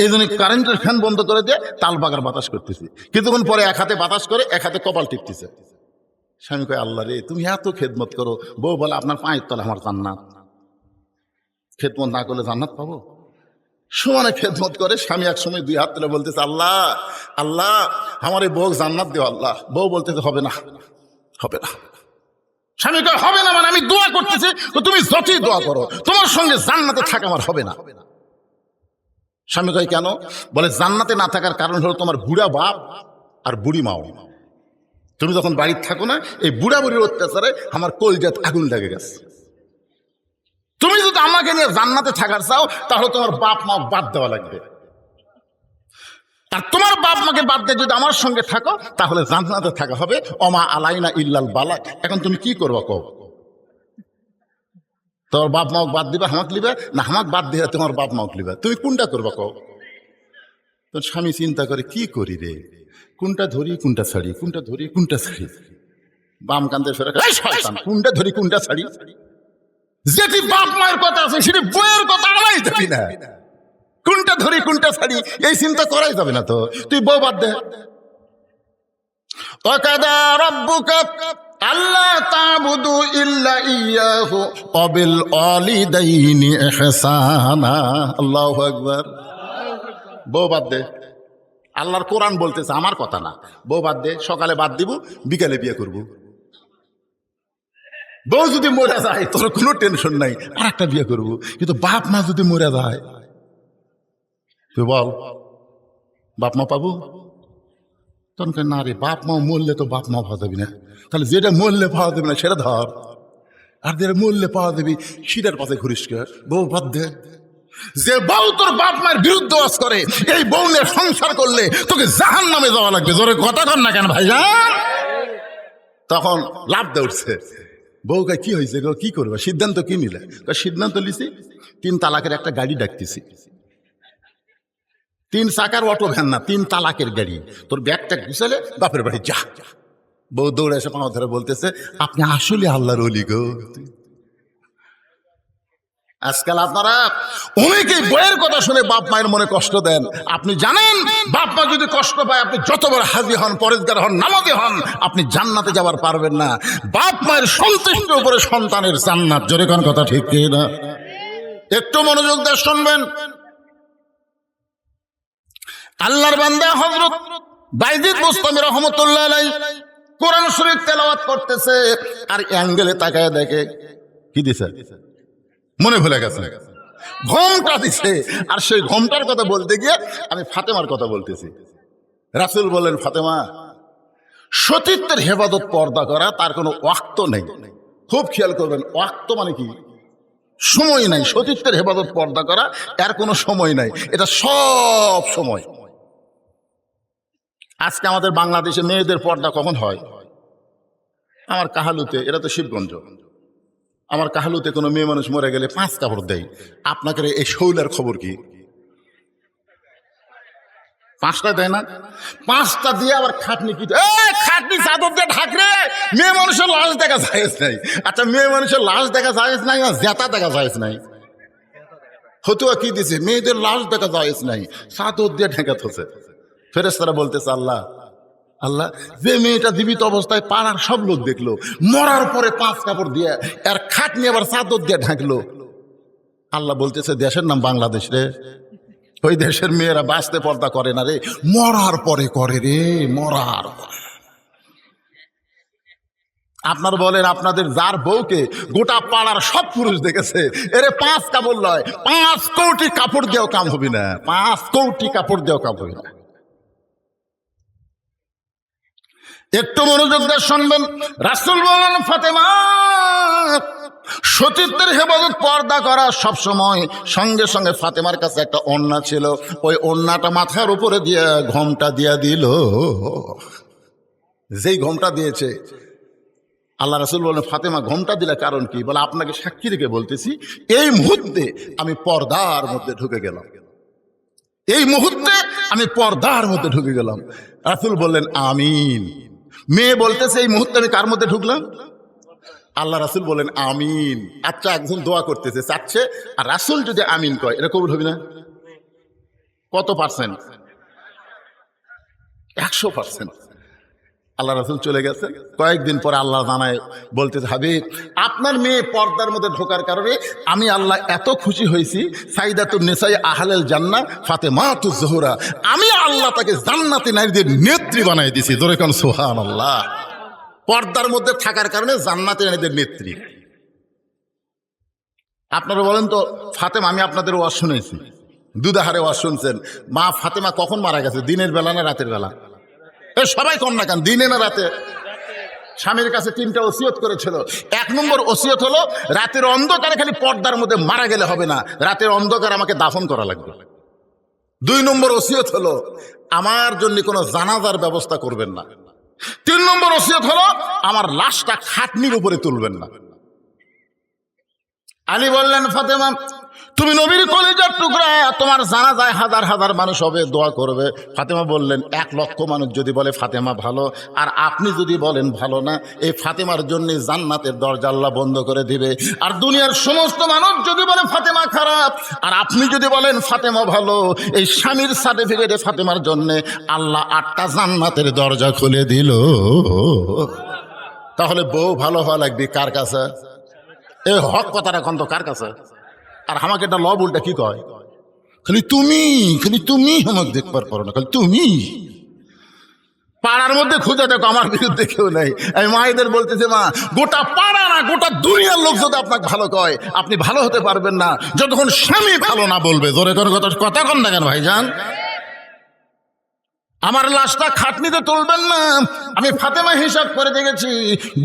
এই জন্য কারেন্টের ফ্যান বন্ধ করে দিয়ে তাল পাকার বাতাস করতেছি। কিছুক্ষণ পরে এক হাতে বাতাস করে এক হাতে কপাল টিপতেছে। স্বামী কয় আল্লাহ রে তুমি এত খেদমত করো। বউ বলে আপনার পায়ের তলে আমার জান্নাত, খেদমত না করলে জান্নাত পাবো? সমানে খেদমত করে। স্বামী এক সময় 2 হাত তুলে বলতেছে, আল্লাহ আল্লাহ আমার এই বউ জান্নাত দেও আল্লাহ। বউ বলতেছে হবে না, হবে না। স্বামী কয় হবে না মানে আমি দোয়া করতেছি, তুমি যতই দোয়া করো তোমার সঙ্গে জান্নাতে থাকা আমার হবে না। স্বামী কয় কেন? বলে জান্নাতে না থাকার কারণ হলো তোমার বুড়া বাপ আর বুড়ি মাও। তুমি যখন বাড়িতে থাকো না, এই বুড়া বুড়ির অত্যাচারে আমার কলজাত আগুন লেগে গেছে। তুমি যদি আমাকে নিয়ে জান্নাতে থাকার চাও তাহলে তোমার বাপ মা বাদ দেওয়া লাগবে, আর তোমার বাপ মাকে বাদ দিয়ে যদি আমার সঙ্গে থাকো তাহলে জান্নাতে থাকা হবে। অমা আলাইনা ইল্লাল বালাগ। এখন তুমি কি করবা কও? তোমার বাপ মাও বাদ দিবা হামাক লিবা, না হামাক বাদ দিয়ে তোমার বাপ মাও লিবা? তুমি কোনটা করবা কও? তোর স্বামী চিন্তা করে কি করি রে, কোনটা ধরি কোনটা ছাড়ি, কোনটা ধরি কোনটা ছাড়ি। বাম কান্দে ফেরা কোনটা ধরি কোনটা ছাড়ি। যেটি বাপ মায়ের কথা আছে সেটি বইয়ের কথা আলাই যাবি না। কোনটা ধরি কোনটা ছাড়ি এই চিন্তা করাই যাবে না। তো তুই বউ বাদ দে। ওয়াকাদা রাব্বুকা আল্লা তা'বুদু ইল্লা ইয়্যাহু ওয়া বিল ওয়ালিদাইনি ইহসানা। আল্লাহু আকবার। বউ বাদ দে। আল্লাহর কোরআন বলতেছে, আমার কথা না। বউ বাদ দে, সকালে বাদ দিব, বিকালে বিয়ে করব। বউ যদি মরে যায় তোর কোনো টেনশন নাই, আর একটা বিয়ে করবো। কিন্তু বাপ মা যদি মরে যায় তুই বল বাপ মা পাবো? তখন না রে, বাপ মা মরলে তো বাপ মা পাওয়া যাবি না। তাহলে যেটা মরলে পাওয়া যাবে না সেটা ধর, আর যেটা মরলে পাওয়া যাবি সেটার পাশে ঘুরিস। বউ বাদ দে। যে বউ তোর বাপ মায়ের বিরুদ্ধে ওয়াজ করে এই বউ নিয়ে সংসার করলে তোকে জাহান্নামে যাওয়া লাগবে। জোরে কথা কর না কেন ভাইজান? তখন লাভ দিয়ে উঠছে। বউ কয় কি হয়েছে গো, কি করবে? সিদ্ধান্ত কি নিলে? সিদ্ধান্ত লিছি 3 তালাকের একটা গাড়ি ডাকতেছি। 3 চাকার অটো ভ্যান না, 3 তালাকের গাড়ি। তোর ব্যাগটা গুছালে বাপের বাড়ি যা। বউ দৌড়ে এসে পাওয়া ধরে বলতেছে, আপনি আসলে আল্লাহর ওলি গো। আজকাল আপনারা অনেকেই বইয়ের কথা শুনে বাপ মায়ের মনে কষ্ট দেন। আপনি জানেন বাপ মা যদি কষ্ট পায়, আপনি যতবার হাজি হন, পরেজগার হন, নামাজি হন, আপনি জান্নাতে যাবার পারবেন না। বাপ মায়ের সন্তুষ্টির উপরে সন্তানের জান্নাত। জোরে কোন কথা ঠিক কি না? একটু মনোযোগ দিয়ে শুনবেন। আল্লাহর বান্দা হযরত বাইজিদ বুস্তামি রহমাতুল্লাহ আলাইহি কোরআন শরীফ তেলাওয়াত করতেছে, আর অ্যাঙ্গেলে তাকায় দেখে কি দিছে, মনে ভুলে গেছে, ঘোমটা দিছে। আর সেই ঘোমটার কথা বলতে গিয়ে আমি ফাতেমার কথা বলতেছি। রাসূল বলেন, ফাতেমা, সতীত্বের হেফাজত পর্দা করা তার কোনো ওয়াক্ত নেই। খুব খেয়াল করবেন, ওয়াক্ত মানে কি? সময় নাই। সতীত্বের হেফাজত পর্দা করা এর কোনো সময় নাই, এটা সব সময়। আজকে আমাদের বাংলাদেশে মেয়েদের পর্দা কখন হয়? আমার কাহালুতে, এরা তো শিবগঞ্জ, আমার কাহালুতে কোনো মেয়ে মানুষ মরে গেলে 5 কাপড় দেয়। আপনাকে এই শৌলার খবর কি? 5টা দেয় না? 5টা দিয়ে আবার খাটনি কি, খাটনি চাদর দিয়ে ঢাকরে। মেয়ে মানুষের লাশ দেখা যায় নাই। আচ্ছা, মেয়ে মানুষের লাশ দেখা যায় নাই না জেতা দেখা যায় নাই? ফতুয়া কি দিছে? মেয়েদের লাশ দেখা যায় নাই, চাদর দিয়ে ঢেকে থছে। ফেরেশতারা বলতেছে, আল্লাহ আল্লাহ, যে মেয়েটা জীবিত অবস্থায় পাড়ার সব লোক দেখলো, মরার পরে 5 কাপড় দিয়ে আর খাটনি আবার চাদর দিয়ে ঢাকলো। আল্লাহ বলতেছে, দেশের নাম বাংলাদেশ রে, ওই দেশের মেয়েরা বাঁচতে পর্দা করে না রে, মরার পরে করে রে, মরার পরে। আপনার বলেন, আপনাদের যার বউকে গোটা পাড়ার সব পুরুষ দেখেছে, এরে 5 কাপড় লয়, 5 কোটি কাপড় দিয়েও কাম হবে না, 5 কোটি কাপড় দিয়েও কাম হবে না। একটু মনোযোগ দিয়ে শুনবেন। রাসূল বলেন, ফাতেমা, সতীত্বের হেফাজত পর্দা করা সব সময়। সঙ্গে সঙ্গে ফাতেমার কাছে একটা ওড়না ছিল, ওই ওড়নাটা মাথার উপরে দিয়ে ঘোমটা দিয়া দিল। যেই ঘোমটা দিয়েছে, আল্লাহ রাসূল বলেন, ফাতেমা ঘোমটা দিলে কারণ কি? বলে, আপনাকে সাক্ষী রেখে বলতেছি, এই মুহূর্তে আমি পর্দার মধ্যে ঢুকে গেলাম, এই মুহূর্তে আমি পর্দার মধ্যে ঢুকে গেলাম। রাসূল বললেন, আমিন। মেয়ে বলতেছে, এই মুহূর্তে আমি কার মধ্যে ঢুকলাম? আল্লাহ রাসূল বলেন, আমিন। আচ্ছা, একজন দোয়া করতেছে, চাচ্ছে, আর রাসূল যদি আমিন কয়, এটা কবুল হবে না? কত পার্সেন্ট? 100%। আল্লাহ রাসূল চলে গেছে। কয়েকদিন পরে আল্লাহ জানায়, বলতেছে, হাবিব, আপনার মেয়ে পর্দার মধ্যে ঢোকার কারণে আমি আল্লাহ এত খুশি হয়েছি, সাইদাতুন নিসাই আহলেল জান্নাহ ফাতেমাতুজ জোহরা, আমি আল্লাহ তাকে জান্নাতি নারীদের নেত্রী বানাই দিয়েছি। জোরে কোন সুবহানাল্লাহ। পর্দার মধ্যে থাকার কারণে জান্নাতি নারীদের নেত্রী। আপনারা বলেন তো, ফাতেমা, আমি আপনাদের ওয়াজ শুনেছি, দুধারে ওয়াজ শুনছেন। মা ফাতেমা কখন মারা গেছে? দিনের বেলা না রাতের বেলা? সবাই কন না কেন, দিনে না রাতে? স্বামীর কাছে 3টা ওসিয়ত করেছিল। 1 নম্বর ওসিয়ত হলো, রাতের অন্ধকারে খালি পর্দার মধ্যে মারা গেলে হবে না, রাতের অন্ধকার আমাকে দাফন করা লাগবে। 2 নম্বর ওসিয়ত হলো, আমার জন্য কোনো জানাজার ব্যবস্থা করবেন না। 3 নম্বর ওসিয়ত হলো, আমার লাশটা খাটনির উপরে তুলবেন না। আলী বললেন, ফাতেমা, তুমি নবীর কলিজার টুকরা, তোমার জানাজায় হাজার হাজার মানুষ হবে, দোয়া করবে। ফাতেমা বললেন, 1 লক্ষ মানুষ যদি বলে ফাতেমা ভালো, আর আপনি যদি বলেন ভালো না, এই ফাতেমার জন্য জান্নাতের দরজা আল্লাহ বন্ধ করে দিবে। আর দুনিয়ার সমস্ত মানুষ যদি বলে ফাতেমা খারাপ, আর আপনি যদি বলেন ফাতেমা ভালো, এই স্বামীর সার্টিফিকেটে ফাতেমার জন্য আল্লাহ 8টা জান্নাতের দরজা খুলে দিল। তাহলে বউ ভালো হওয়া লাগবে কার কাছে? এই হক কথাটা এখন তো কার কাছে? আর আমাকে এটা লব উল্টা কি কয়, খালি তুমি আমাকে দেখবার পারো না, খালি তুমি। পাড়ার মধ্যে খুঁজে দেখো, আমার বিরুদ্ধে কেউ নেই। আমি মায়েদের বলতেছে, মা, গোটা পাড়া না, গোটা দুনিয়ার লোক যদি আপনাকে ভালো কয়, আপনি ভালো হতে পারবেন না যতক্ষণ স্বামী ভালো না বলবে। জোরে করে কথা কন না কেন ভাইজান? আমার লাশটা খাটনিতে তুলবেন না। আমি ফাতেমা হিসাব করে দেখেছি,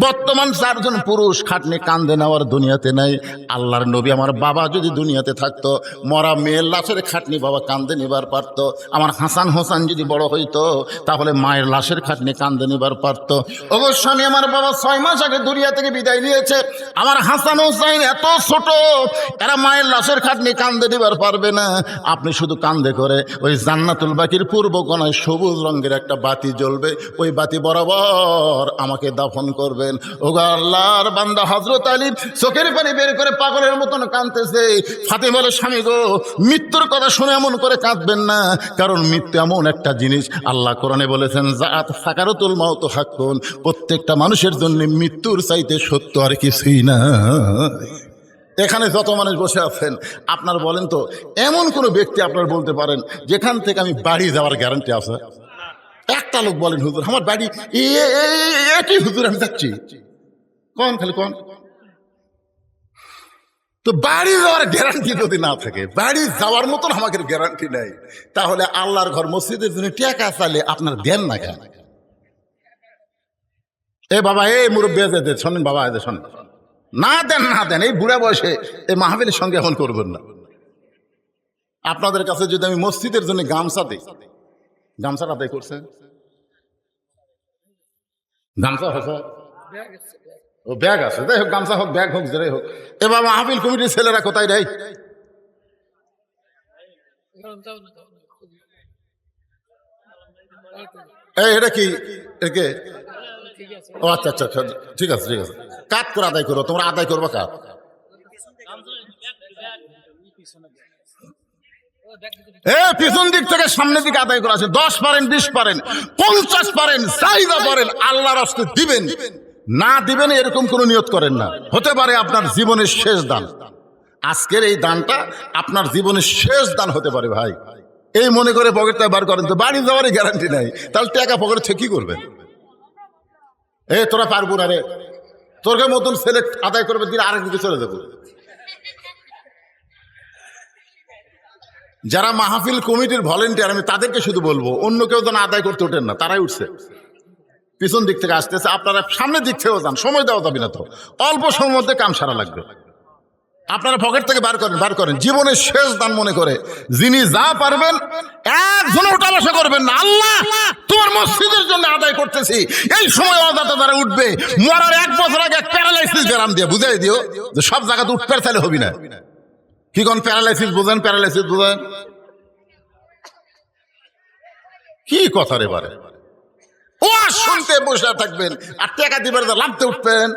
বর্তমান 4 জন পুরুষ খাটনি কান্দে নেওয়ার দুনিয়াতে নাই। আল্লাহর নবী আমার বাবা যদি দুনিয়াতে থাকতো, মরা মেয়ের লাশের খাটনি বাবা কান্দে নিবার পারত। আমার হাসান হোসেন যদি বড় হইতো, তাহলে মায়ের লাশের খাটনি কান্দে নিবার পারত। অবশ্য আমি, আমার বাবা 6 মাস আগে দুনিয়া থেকে বিদায় নিয়েছে। আমার হাসান হোসেন এত ছোট, এরা মায়ের লাশের খাটনি কান্দে নিবার পারবে না। আপনি শুধু কান্দে করে ওই জান্নাতুল বাকির পূর্ব কোণায় সবুজ সবুজ রঙের একটা বাতি জ্বলবে, ওই বাতি বরাবর আমাকে দাফন করবেন। ওগো আল্লাহর বান্দা হযরত আলী চোখের পানি বের করে পাগলের মতন কাঁদতেছে। ফাতেমা বলে, স্বামী গো, মৃত্যুর কথা শুনে এমন করে কাঁদবেন না, কারণ মৃত্যু এমন একটা জিনিস, আল্লাহ কোরআনে বলেছেন যাত সাকারাতুল মাউত হাক্কুন, প্রত্যেকটা মানুষের জন্য মৃত্যুর চাইতে সত্য আর কিছুই না। এখানে যত মানুষ বসে আছেন, আপনার বলেন তো এমন কোন ব্যক্তি আপনার বলতে পারেন যেখান থেকে আমি বাড়ি যাওয়ার গ্যারান্টি আছে? একটা লোক বলেন, হুজুর আমার বাড়ি একই, হুজুর আমি যাচ্ছি, কোন খালি কোন। তো বাড়ি যাওয়ার গ্যারান্টি যদি না থাকে, বাড়ি যাওয়ার মতন আমাদের গ্যারান্টি নেই, তাহলে আল্লাহর ঘর মসজিদের জন্য টাকা চাইলে আপনার দেন না কেন? এ বাবা, এই মুরব্বী শোনেন বাবা, শোনেন, না দেন না দেন, এই বুড়া বয়সে এই মাহফিলের সঙ্গে এখন করবেন না। আপনাদের কাছে যদি আমি মসজিদের জন্য গামছা দিই, গামছা আদায় করছেন? গামছা হচ্ছে ও ব্যাগ আছে, যাই হোক, গামছা হোক ব্যাগ হোক যেটাই হোক। এ বাবা, মাহফিল কমিটির ছেলেরা কোথায় রে? এই এটা কি একে? ও আচ্ছা আচ্ছা আচ্ছা, ঠিক আছে ঠিক আছে, কাট করে আদায় করো, তোমরা আদায় করবো কাট। পিছন দিক থেকে সামনের দিকে আদায় করা আছে। 10 পারেন, 20 পারেন, 50 পারেন, চাহিদা পারেন, আল্লাহর রাস্তায় দিবেন, না দিবেন এরকম কোনো নিয়ত করেন না। হতে পারে আপনার জীবনের শেষ দান, আজকের এই দানটা আপনার জীবনের শেষ দান হতে পারে ভাই, এই মনে করে পকেটটা বার করেন। তো বাড়ি যাওয়ারই গ্যারান্টি নাই, তাহলে টাকা পকেটে থেকে কি করবেন? তোরা পারবো না রে, তোর মতন ছেলে আদায় করবে, দিন আরেক দিকে চলে যাবো। যারা মাহফিল কমিটির ভলেন্টিয়ার, আমি তাদেরকে শুধু বলবো, অন্য কেউ যেন আদায় করতে ওঠেন না, তারাই উঠছে, পিছন দিক থেকে আসতেছে, আপনারা সামনের দিক থেকেও যান, সময় দেওয়া যাবে না তো, অল্প সময়ের মধ্যে কাম সারা লাগবে। আপনারা পকেট থেকে বার করেন, বার করেন, জীবনের শেষ দান মনে করে যিনি যা পারবেন, একজন ওটা বসা করবেন না। আল্লাহ তোমার মসজিদের জন্য আদায় করতেছি, এই সময় অদাতা তারা উঠবে, মরার 1 বছর আগে প্যারালাইসিস গ্রাম দিয়ে বুঝাই দিও যে সব জায়গাতে উঠতে চাইলে হবি না। কি কোন প্যারালাইসিস বোঝেন? প্যারালাইসিস বোঝেন কি কথা রে বারে? ও শুনতে বসে থাকবেন আর টাকা দিবার লাভতে উঠবেন।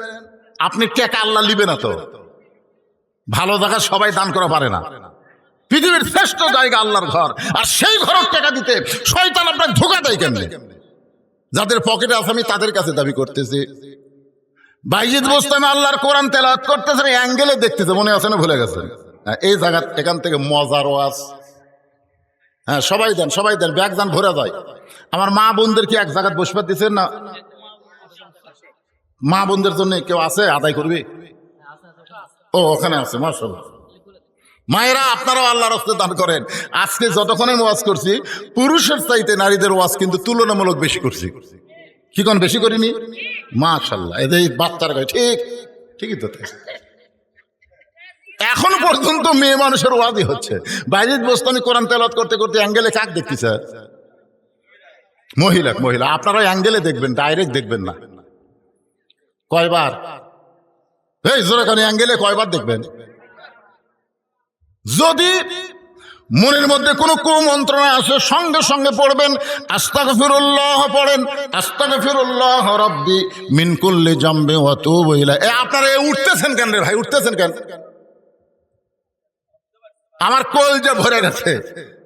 আপনি টাকা আল্লাহ লিবে না তো, ভালো জায়গা সবাই দান করা পারে না, পৃথিবীর শ্রেষ্ঠ জায়গা আল্লাহর ঘর, আর সেই ঘরের টাকা দিতে শয়তান আপনার ধোঁকা দেয় কেমনে? যাদের পকেটে আছে আমি তাদের কাছে দাবি করতেছি। বাইজিদ বোস্তামি আল্লাহর কোরআন তেলাওয়াত করতেছেন, অ্যাঙ্গেলে দেখতেছে, মনে আছে না? ভুলে গেছেন? এই জায়গা এখান থেকে মজার ওয়াজ। হ্যাঁ, সবাই দেন, সবাই দেন, ব্যাগ দান ভরে যায়। আমার মা বোনদের কি এক জায়গায় বসবার দিচ্ছেন না? মা বোনদের জন্য কেউ আছে আদায় করবে? ও ওখানে আছে, মাশাআল্লাহ। মায়েরা আপনারাও আল্লাহর রাস্তায় দান করেন। আজকে যতক্ষণে ওয়াজ করছি, পুরুষের চাইতে নারীদের ওয়াজ কিন্তু তুলনামূলক বেশি করছি। কি কোন বেশি করিনি? মাশাআল্লাহ, এই বাচ্চার গায়ে ঠিক ঠিকই তো। এখন পর্যন্ত মেয়ে মানুষের ওয়াজই হচ্ছে। বাইজিদ বোস্তামি কোরআন তেলাওয়াত করতে করতে অ্যাঙ্গেলে কাক দেখতেছে? মহিলা। মহিলা আপনারা অ্যাঙ্গেলে দেখবেন, ডাইরেক্ট দেখবেন না। কয়বার? এই জোরে কানে অ্যাঙ্গেলে কয়বার দেখবেন? যদি মনের মধ্যে কোনো কুমন্ত্রণা আসে, সঙ্গে সঙ্গে পড়বেন আস্তাগফিরুল্লাহ, পড়েন আস্তাগফিরুল্লাহ রাব্বি মিন কুল্লি জামবি ওয়া তুবু ইলাইহি। আপনারা উঠতেছেন কেন রে ভাই? উঠতেছেন কেন? আমার কলজা ভরে গেছে।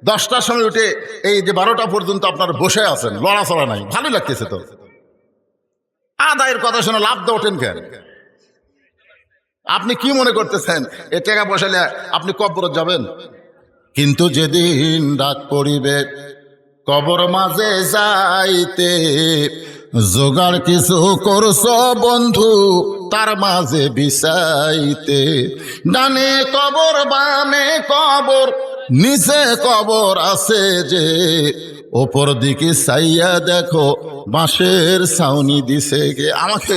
10টার সময় উঠে এই যে 12টা পর্যন্ত আপনারা বসে আছেন, লড়াচড়া নাই, ভালো লাগতেছে তো। আদায়ের কথা শুনে লাভ দিয়ে ওঠেন কেন? আপনি কি মনে করতেছেন এই টাকা বসালে আপনি কবরে যাবেন? কিন্তু যেদিন ডাক পড়িবে কবর মাঝে যাইতে, জোগাড় কিছু করছ বন্ধু তার মাঝে বিছাইতে। ডানে কবর, বামে কবর, নিচে কবর আছে যে, ওপর দিকে চাইয়া দেখো বাঁশের ছাউনি দিছে গে। আমাকে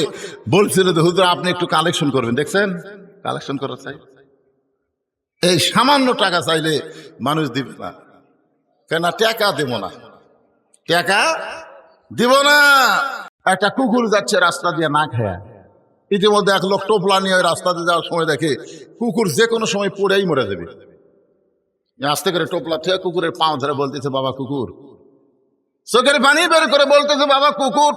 বলছিল যে হুজুর আপনি একটু কালেকশন করবেন, দেখছেন কালেকশন করা চাই। এই সামান্য টাকা চাইলে মানুষ দিবে না কেন? টাকা দেব না, টাকা দিব না। একটা কুকুর যাচ্ছে রাস্তা দিয়ে না খায়, ইতিমধ্যে এক লোক টোপলা নিয়ে রাস্তা দিয়ে যাওয়ার সময় দেখে কুকুর যে কোনো সময় পড়েই মরে যাবে। আস্তে করে টোপলা থেকে কুকুরের পাও ধরে বলতেছে, বাবা কুকুর চোখের পানি বের করে বলতেছে, বাবা কুকুর,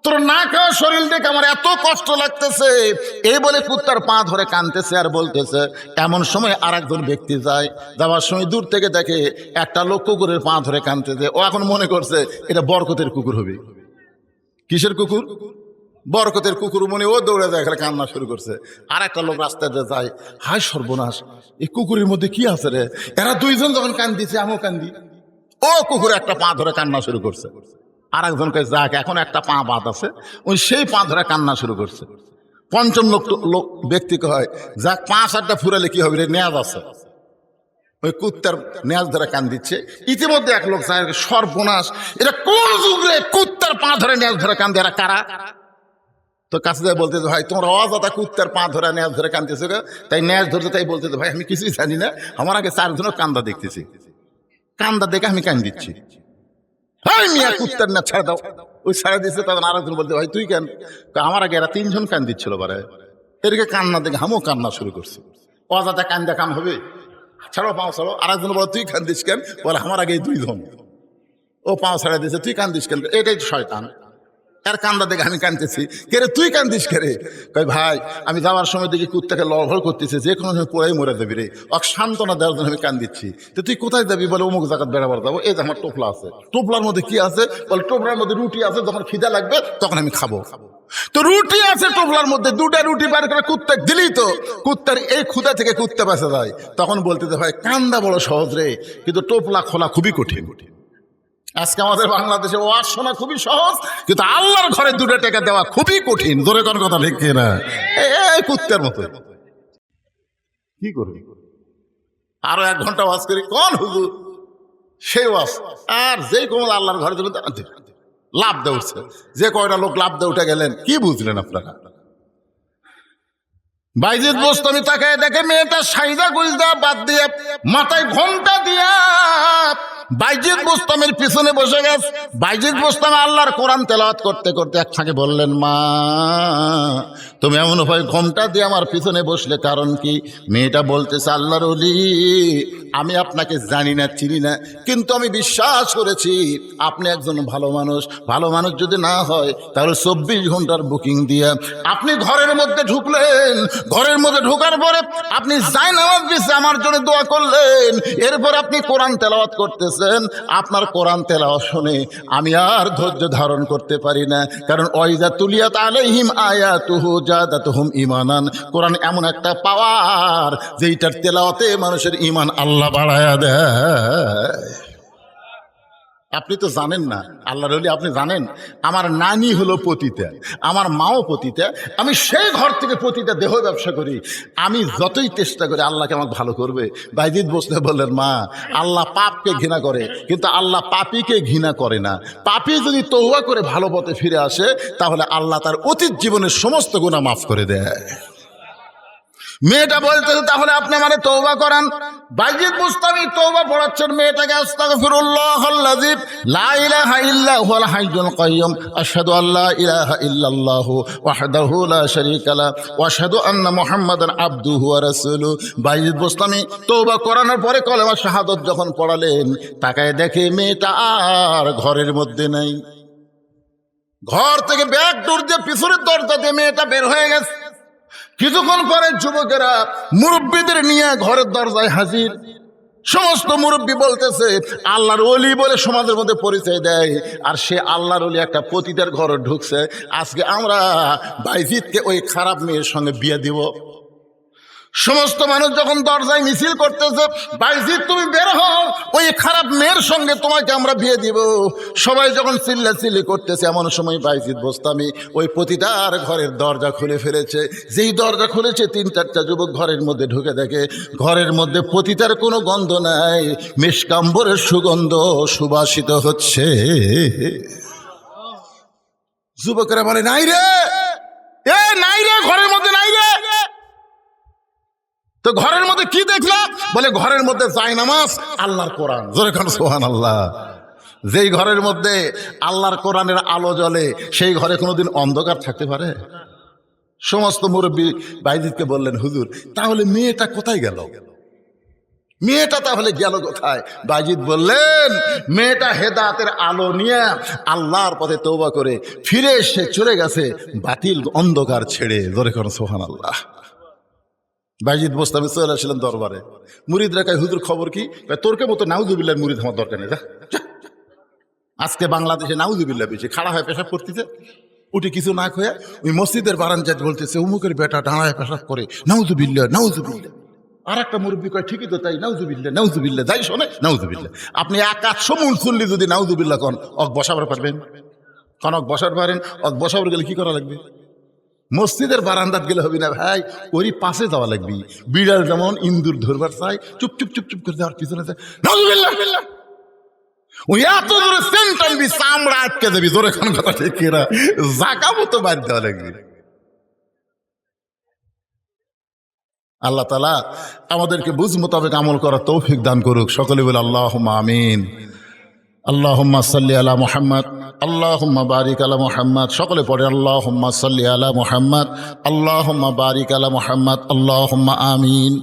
তোর না খাওয়া শরীর দেখে আমার এত কষ্ট লাগতেছে। এই বলে কুত্তার পা ধরে কাঁদতেছে আর বলতেছে। এমন সময় আর একজন ব্যক্তি যায়, যাওয়ার সময় দূর থেকে দেখে একটা লোক কুকুরের পা ধরে কাঁদতেছে। ও এখন মনে করছে এটা বরকতের কুকুর হবে। কিসের কুকুর? বরকতের কুকুর মনে। ও দৌড়ে যায়, এখানে কান্না শুরু করছে। আর একটা লোক রাস্তায় যায়, হায় সর্বনাশ, এই কুকুরের মধ্যে কি আছে রে? এরা দুইজন যখন কান্দিছে আমিও কান্দি। ও কুকুর একটা পা ধরে কান্না শুরু করছে। আর একজনকে যাক, এখন একটা পা বাদ আছে, ওই সেই পা ধরে কান্না শুরু করছে। পঞ্চম লোক ব্যক্তিকে হয়, যাক 5-8টা ফুরালে কি হবে রে, নেয়াজ আছে। ওই কুত্তার নেয়াজ ধরে কান দিচ্ছে। ইতিমধ্যে এক লোক যায়, সর্বনাশ, এটা কোন যুগ রে, কুত্তার পা ধরে নেয়াজ ধরে কান্দে, এরা কারা? তো কাছে যায় বলতে, ভাই তোমার অজাতা কুত্তার পা ধরে নেয়াজ ধরে কান্দতেছে, তাই নেয়াজ ধরতে তাই বলতে, ভাই আমি কিছুই জানি না, আমার আগে 4 জনের কান্দা দেখতেছি, কান্দা দেখে আমি কান দিচ্ছি। হাই মিয়া, কুত্তার না ছাড়া দাও। ওই ছাড়া দিচ্ছে। তখন আরেকজন বলতে, ভাই তুই কেন? আমার আগে এরা 3 জন কান দিচ্ছিল, বারে এদিকে কান্না দেখে আমিও কান্না শুরু করছি। অজাতা কান্দা কাম হবে, ছাড়ো পাও ছাড়ো। আরেকজন বলে, তুই কান্দিস কেন? বলে আমার আগে 2 জন। ও পাও ছাড়া দিচ্ছে, তুই কান্দিস কেন? এটাই শয়তান, এর কান্দা দেখে আমি কান্দতেছি। কে রে তুই কান্দিস কে রে? কই ভাই আমি যাওয়ার সময় দেখি কুত্তাকে লড়ফড় করতেছে, যে কোনো সময় পড়াই মরে যাবি রে, এক সান্ত্বনা দেওয়ার জন্য আমি কান্দিচ্ছি। তো তুই কোথায় যাবি? বলে অমুক জায়গায় বেড়াবার যাবো। এই যে আমার টোপলা আছে, টোপলার মধ্যে কি আছে? বলে টোপলার মধ্যে রুটি আছে, যখন খিদা লাগবে তখন আমি খাবো। তো রুটি আছে টোপলার মধ্যে, 2টা রুটি বার করে কুত্তা দিলি তো কুত্তার এই ক্ষুধা থেকে কুত্তা বাঁচা যায়। তখন বলতে ভাই কান্দা বড় সহজ রে, কিন্তু টোপলা খোলা খুবই কঠিন। আজকে আমাদের বাংলাদেশে ওয়াজ শোনা খুবই সহজ, কিন্তু আল্লাহর ঘরে 2টা টাকা দেওয়া খুবই কঠিন। জোরে কোন কথা ঠিক না? এই কুত্তার মতো কি করবি? আরো 1 ঘন্টা ওয়াজ করি, কোন হুজুর সেই ওয়াজ। আর যেই কোন আল্লাহর ঘরে জন্য লাভ দিয়ে উঠছে, যে কয়টা লোক লাভ দিয়ে উঠে গেলেন, কি বুঝলেন আপনারা? বাইজিদ বোস্তামি তাকায় দেখে মেয়েটা সাইদা গুজদা বাদ দিয়ে মাথায় ঘোমটা দিয়া বাইজিদ বোস্তামের পিছনে বসে গেছে। বাইজিদ বোস্তাম আল্লাহর কোরআন তেলাওয়াত করতে করতে একসাথে বললেন, মা তুমি এমন হয় ঘোমটা দিয়ে আমার পিছনে বসলে কারণ কি? মেয়েটা বলতেছে, আল্লাহর ওলি, আমি আপনাকে জানি না, চিনি না, কিন্তু আমি বিশ্বাস করেছি আপনি একজন ভালো মানুষ। ভালো মানুষ যদি না হয় তাহলে 24 ঘন্টার বুকিং দিয়ে আপনি ঘরের মধ্যে ঢুকলেন। ঘরের মধ্যে ঢোকার পরে আপনি জায়নামাজ বিছে আমার জন্য দোয়া করলেন। এরপর আপনি কোরআন তেলাওয়াত করতেছেন। আপনার কোরআন তেলাওয়াত শুনে আমি আর ধৈর্য ধারণ করতে পারি না, কারণ ওয়াইজা তুলিয়াত আলাইহিম আয়াতুহু জাদাতুহুম ঈমানান। কোরআন এমন একটা পাওয়ার যেইটার তেলাওয়াতে মানুষের ঈমান আল্লাহ বাড়ায়া দেয়। আপনি তো জানেন না, আল্লাহর ওলি আপনি জানেন, আমার নানি হলো পতিতা, আমার মাও পতিতা। আমি সেই ঘর থেকে পতিতা দেহ ব্যবসা করি। আমি যতই চেষ্টা করি আল্লাহকে আমাকে ভালো করবে। বাইজিদ বসতে বললেন, মা আল্লাহ পাপকে ঘৃণা করে, কিন্তু আল্লাহ পাপীকে ঘৃণা করে না। পাপী যদি তওবা করে ভালো পথে ফিরে আসে তাহলে আল্লাহ তার অতীত জীবনের সমস্ত গুনাহ মাফ করে দেয়। মেয়েটা বলতেছে, তাহলে আপনি আমারে তওবা করান। বাইজিদ বুস্তামি তওবা পড়াচ্ছেন মেয়েটাকে। আস্তাগফিরুল্লাহাল্লাযী লা ইলাহা ইল্লা হুয়াল হাইয়ুল কাইয়্যুম, আশহাদু আল্লা ইলাহা ইল্লাল্লাহু ওয়াহদাহু লা শারীকা লাহু ওয়া আশহাদু আন্না মুহাম্মাদান আবদুহু ওয়া রাসূলুহু। বাইজিদ বুস্তামি তওবা করানোর পরে কলেমা শাহাদাত যখন পড়ালেন, তাকায় দেখে মেয়েটা আর ঘরের মধ্যে নাই। ঘর থেকে ব্যাক ডোর দিয়ে পিছনের দরজা দিয়ে মেয়েটা বের হয়ে গেছে। কিছুক্ষণ পরে যুবকেরা মুরব্বীদের নিয়ে ঘরের দরজায় হাজির। সমস্ত মুরব্বী বলতেছে, আল্লাহর ওলি বলে সমাজের মধ্যে পরিচয় দেয়, আর সে আল্লাহর ওলি একটা পতিতার ঘরে ঢুকছে। আজকে আমরা বাইজিদকে ওই খারাপ মেয়ের সঙ্গে বিয়ে দিব। সমস্ত মানুষ যখন দরজায় মিছিল করতেছে, বাইজিদ তুমি বের হও, ওই খারাপ মেয়ের সঙ্গে তোমাকে আমরা বিয়ে দিব। সবাই যখন চিল্লাচিল্লি করতেছে, এমন সময় বাইজিদ বোস্তামি ওই পতিতার ঘরের দরজা খুলে ফেলেছে। যেই দরজা খুলেছে 3-4টা যুবক ঘরের মধ্যে ঢুকে দেখে ঘরের মধ্যে পতিতার কোনো গন্ধ নাই, মিশকাম্বরের সুগন্ধ সুবাসিত হচ্ছে। যুবকেরা বলে, নাই রে, নাই রে, ঘরের মধ্যে নাই রে। তো ঘরের মধ্যে কি দেখলাম? বলে ঘরের মধ্যে জায়নামাজ, আল্লাহর কোরআন। জোরে কান সুবহানাল্লাহ। যেই ঘরের মধ্যে আল্লাহর কোরআনের আলো জ্বলে সেই ঘরে কোনোদিন অন্ধকার থাকতে পারে? সমস্ত মুরব্বী বাইজিদকে বললেন, হুজুর তাহলে মেয়েটা কোথায় গেল? মেয়েটা তাহলে গেল কোথায়? বাইজিদ বললেন, মেয়েটা হেদায়েতের আলো নিয়ে আল্লাহর পথে তওবা করে ফিরে এসে চলে গেছে বাতিল অন্ধকার ছেড়ে। জোরে করুন সুবহানাল্লাহ। বাইজিদ বোস্তামি চলে আসলেন দরবারে। মুরিদরা কয়, হুজুর খবর কি? তোরকে মতো নাউজুবিল্লাহর মুরিদ আমার দরকার নেই, যা। আজকে বাংলাদেশে নাউজুবিল্লাহ বেশি, খাড়া হয়ে পেশাব করতেছে, উঠে কিছু না খেয়ে ওই মসজিদের বারান্দায় বলতেছে, অমুকের বেটা দাঁড়ায় পেশাব করে, নাউজুবিল্লাহ নাউজুবিল্লাহ। আর একটা মুরব্বী কয়, ঠিকই তো তাই, নাউজুবিল্লাহ নাউজুবিল্লাহ, যাই শোনে নাউজুবিল্লাহ। আপনি 100 মুসল্লি যদি নাউজুবিল্লাহ কন, অক বসাবার পারবেন? কন অক বসার পারেন? অক বসাবার গেলে কি করা লাগবে? মসজিদের বারান্দাত গেলে হবে না ভাই, ওরই পাশে যাওয়া লাগবে। বিড়াল যেমন ইন্দুর ধরবার চাই, চুপ চুপ চুপ চুপ করে যাওয়ার পিছনে যায়, নাউজুবিল্লাহ বিল্লাহ। ওই এত জোরে সেন্ট আনবি, চামড়া আটকে যাবি। জোরে কোন কথা ঠিক কিনা? জাগা মতো বাড়ি দেওয়া লাগবে। আল্লাহ তাআলা আমাদেরকে বুঝ মোতাবেক আমল করার তৌফিক দান করুক। সকলে বলে আল্লাহুম্মা আমিন। আল্লাহুম্মা সাল্লি আলা মুহাম্মদ, আল্লাহুম্মা বারিক আলা মুহাম্মদ। সকলে পড়ে আল্লাহুম্মা সাল্লি আলা মুহাম্মদ, আল্লাহুম্মা বারিক আলা মুহাম্মদ, আল্লাহুম্মা আমিন।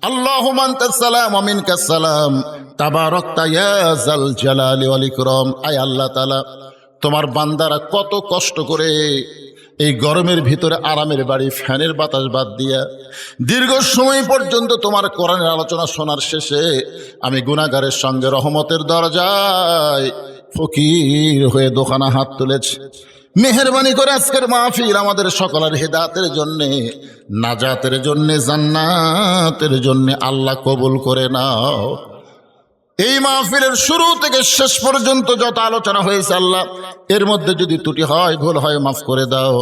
আল্লাহুম্মা আনতাস সালাম ওয়া মিনকাস সালাম, তাবারাকতা ইয়া যাল জালালি ওয়াল ইকরাম। আয় আল্লাহ তাআলা, তোমার বান্দারা কত কষ্ট করে এই গরমের ভিতরে আরামের বাড়ি, ফ্যানের বাতাস বাদ দিয়া দীর্ঘ সময় পর্যন্ত তোমার কোরআনের আলোচনা শোনার শেষে আমি গুনাহগারের সঙ্গে রহমতের দরজায় ফকির হয়ে দোকানা হাত তুলেছি। মেহেরবানি করে আজকের মাহফিল আমাদের সকলের হেদায়েতের জন্যে, নাজাতের জন্যে, জান্নাতের জন্যে আল্লাহ কবুল করে নাও। এই মাহফিলের শুরু থেকে শেষ পর্যন্ত যত আলোচনা হয়েছে আল্লাহ, এর মধ্যে যদি ত্রুটি হয়, ভুল হয়, মাফ করে দাও।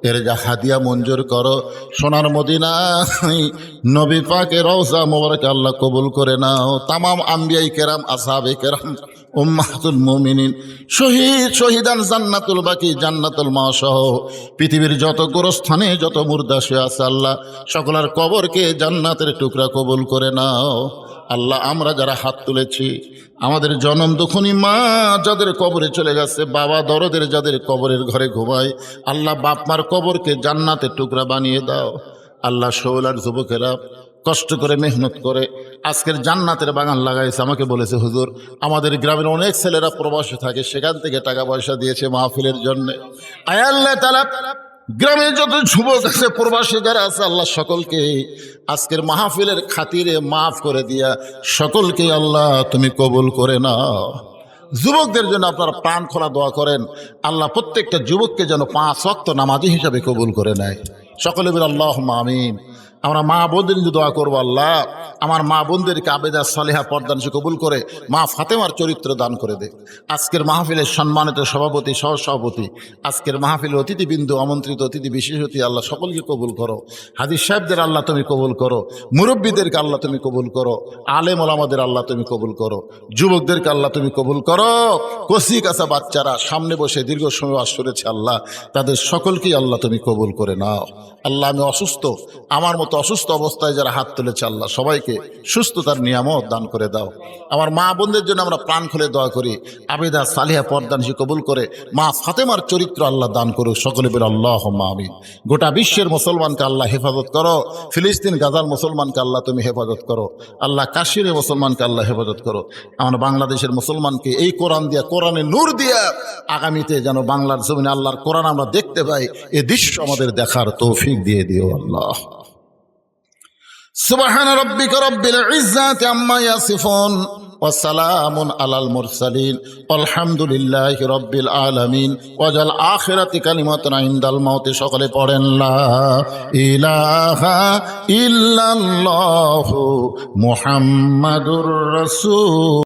এর যা হাদিয়া মঞ্জুর করো, সোনার মদিনায় নবী পাকের রওজা মোবারকে আল্লাহ কবুল করে নাও। তামাম আম্বিয়াই কেরাম, আসহাবে কেরাম, উম্মাহাতুল মুমিনিন, শহীদ শহীদান, জান্নাতুল বাকি, জান্নাতুল মাসহ পৃথিবীর যত গোরস্থানে যত মুর্দা শুয়ে আছে আল্লাহ, সকলের কবরকে জান্নাতের টুকরা কবুল করে নাও। আল্লাহ, আমরা যারা হাত তুলেছি, আমাদের জনম দুঃখনী মা যাদের কবরে চলে গেছে, বাবা দরদের যাদের কবরের ঘরে ঘুমায়, আল্লাহ বাপ মার কবরকে জান্নাতের টুকরা বানিয়ে দাও। আল্লাহ, শৌলার যুবকেরা কষ্ট করে মেহনত করে আজকের জান্নাতের বাগান লাগাইছে। আমাকে বলেছে, হুজুর আমাদের গ্রামের অনেক ছেলেরা প্রবাসে থাকে, সেখান থেকে টাকা পয়সা দিয়েছে মাহফিলের জন্য। আয় আল্লাহ তাআলা, গ্রামে যত যুবক আছে, প্রবাসী যারা আছে, আল্লাহ সকলকে আজকের মাহফিলের খাতিরে মাফ করে দিয়া সকলকে আল্লাহ তুমি কবুল করে নাও। যুবকদের জন্য আপনারা প্রাণ খোলা দোয়া করেন, আল্লাহ প্রত্যেকটা যুবককে যেন 5 ওয়াক্ত নামাজি হিসাবে কবুল করে নেয়। সকলে বলে আল্লাহুম্মা আমিন। আমরা মা বোনদের নিয়ে দোয়া করবো, আল্লাহ আমার মা বোনদেরকে আবেদা সালেহা পর্দানশী কবুল করে মা ফাতেমার চরিত্র দান করে দে। আজকের মাহফিলের সম্মানিত সভাপতি, সহসভাপতি, আজকের মাহফিলের অতিথিবৃন্দ, আমন্ত্রিত অতিথি, বিশেষ অতিথি, আল্লাহ সকলকে কবুল করো। হাদিস সাহেবদের আল্লাহ তুমি কবুল করো, মুরব্বীদেরকে আল্লাহ তুমি কবুল করো, আলেম ওলামাদের আল্লাহ তুমি কবুল করো, যুবকদেরকে আল্লাহ তুমি কবুল করো। কচি কাঁচা বাচ্চারা সামনে বসে দীর্ঘ সময় ওয়াজ শুনেছে আল্লাহ, তাদের সকলকেই আল্লাহ তুমি কবুল করে নাও। আল্লাহ, আমি অসুস্থ, আমার মতো অসুস্থ অবস্থায় যারা হাত তুলেছে আল্লাহ সবাইকে সুস্থতার নিয়ামত দান করে দাও। আমার মা বোনদের জন্য আমরা প্রাণ খুলে দোয়া করি, আবেদা সালিহা পর্দানশী কবুল করে মা ফাতেমার চরিত্র আল্লাহ দান করুক। সকলে বলে আল্লাহুম্মা আমিন। গোটা বিশ্বের মুসলমানকে আল্লাহ হেফাজত করো, ফিলিস্তিন গাজার মুসলমানকে আল্লাহ তুমি হেফাজত করো, আল্লাহ কাশ্মীরের মুসলমানকে আল্লাহ হেফাজত করো। আমার বাংলাদেশের মুসলমানকে এই কোরআন দিয়া, কোরআনের নূর দিয়া আগামীতে যেন বাংলার জমিনে আল্লাহর কোরআন আমরা দেখতে পাই, এ দৃশ্য আমাদের দেখার তৌফিক দিয়ে দিও আল্লাহ। সুবহান রাব্বিকা রাব্বিল ইজ্জাতি আম্মা ইয়াসিফুন ওয়া সালামুন আলাল মুরসালিন আলহামদুলিল্লাহি রাব্বিল আলামিন। ওয়াজাল আখিরাতি কালিমাতুন ইনদাল মাউতি। সকলে পড়েন লা ইলাহা ইল্লাল্লাহু মুহাম্মাদুর রাসূল।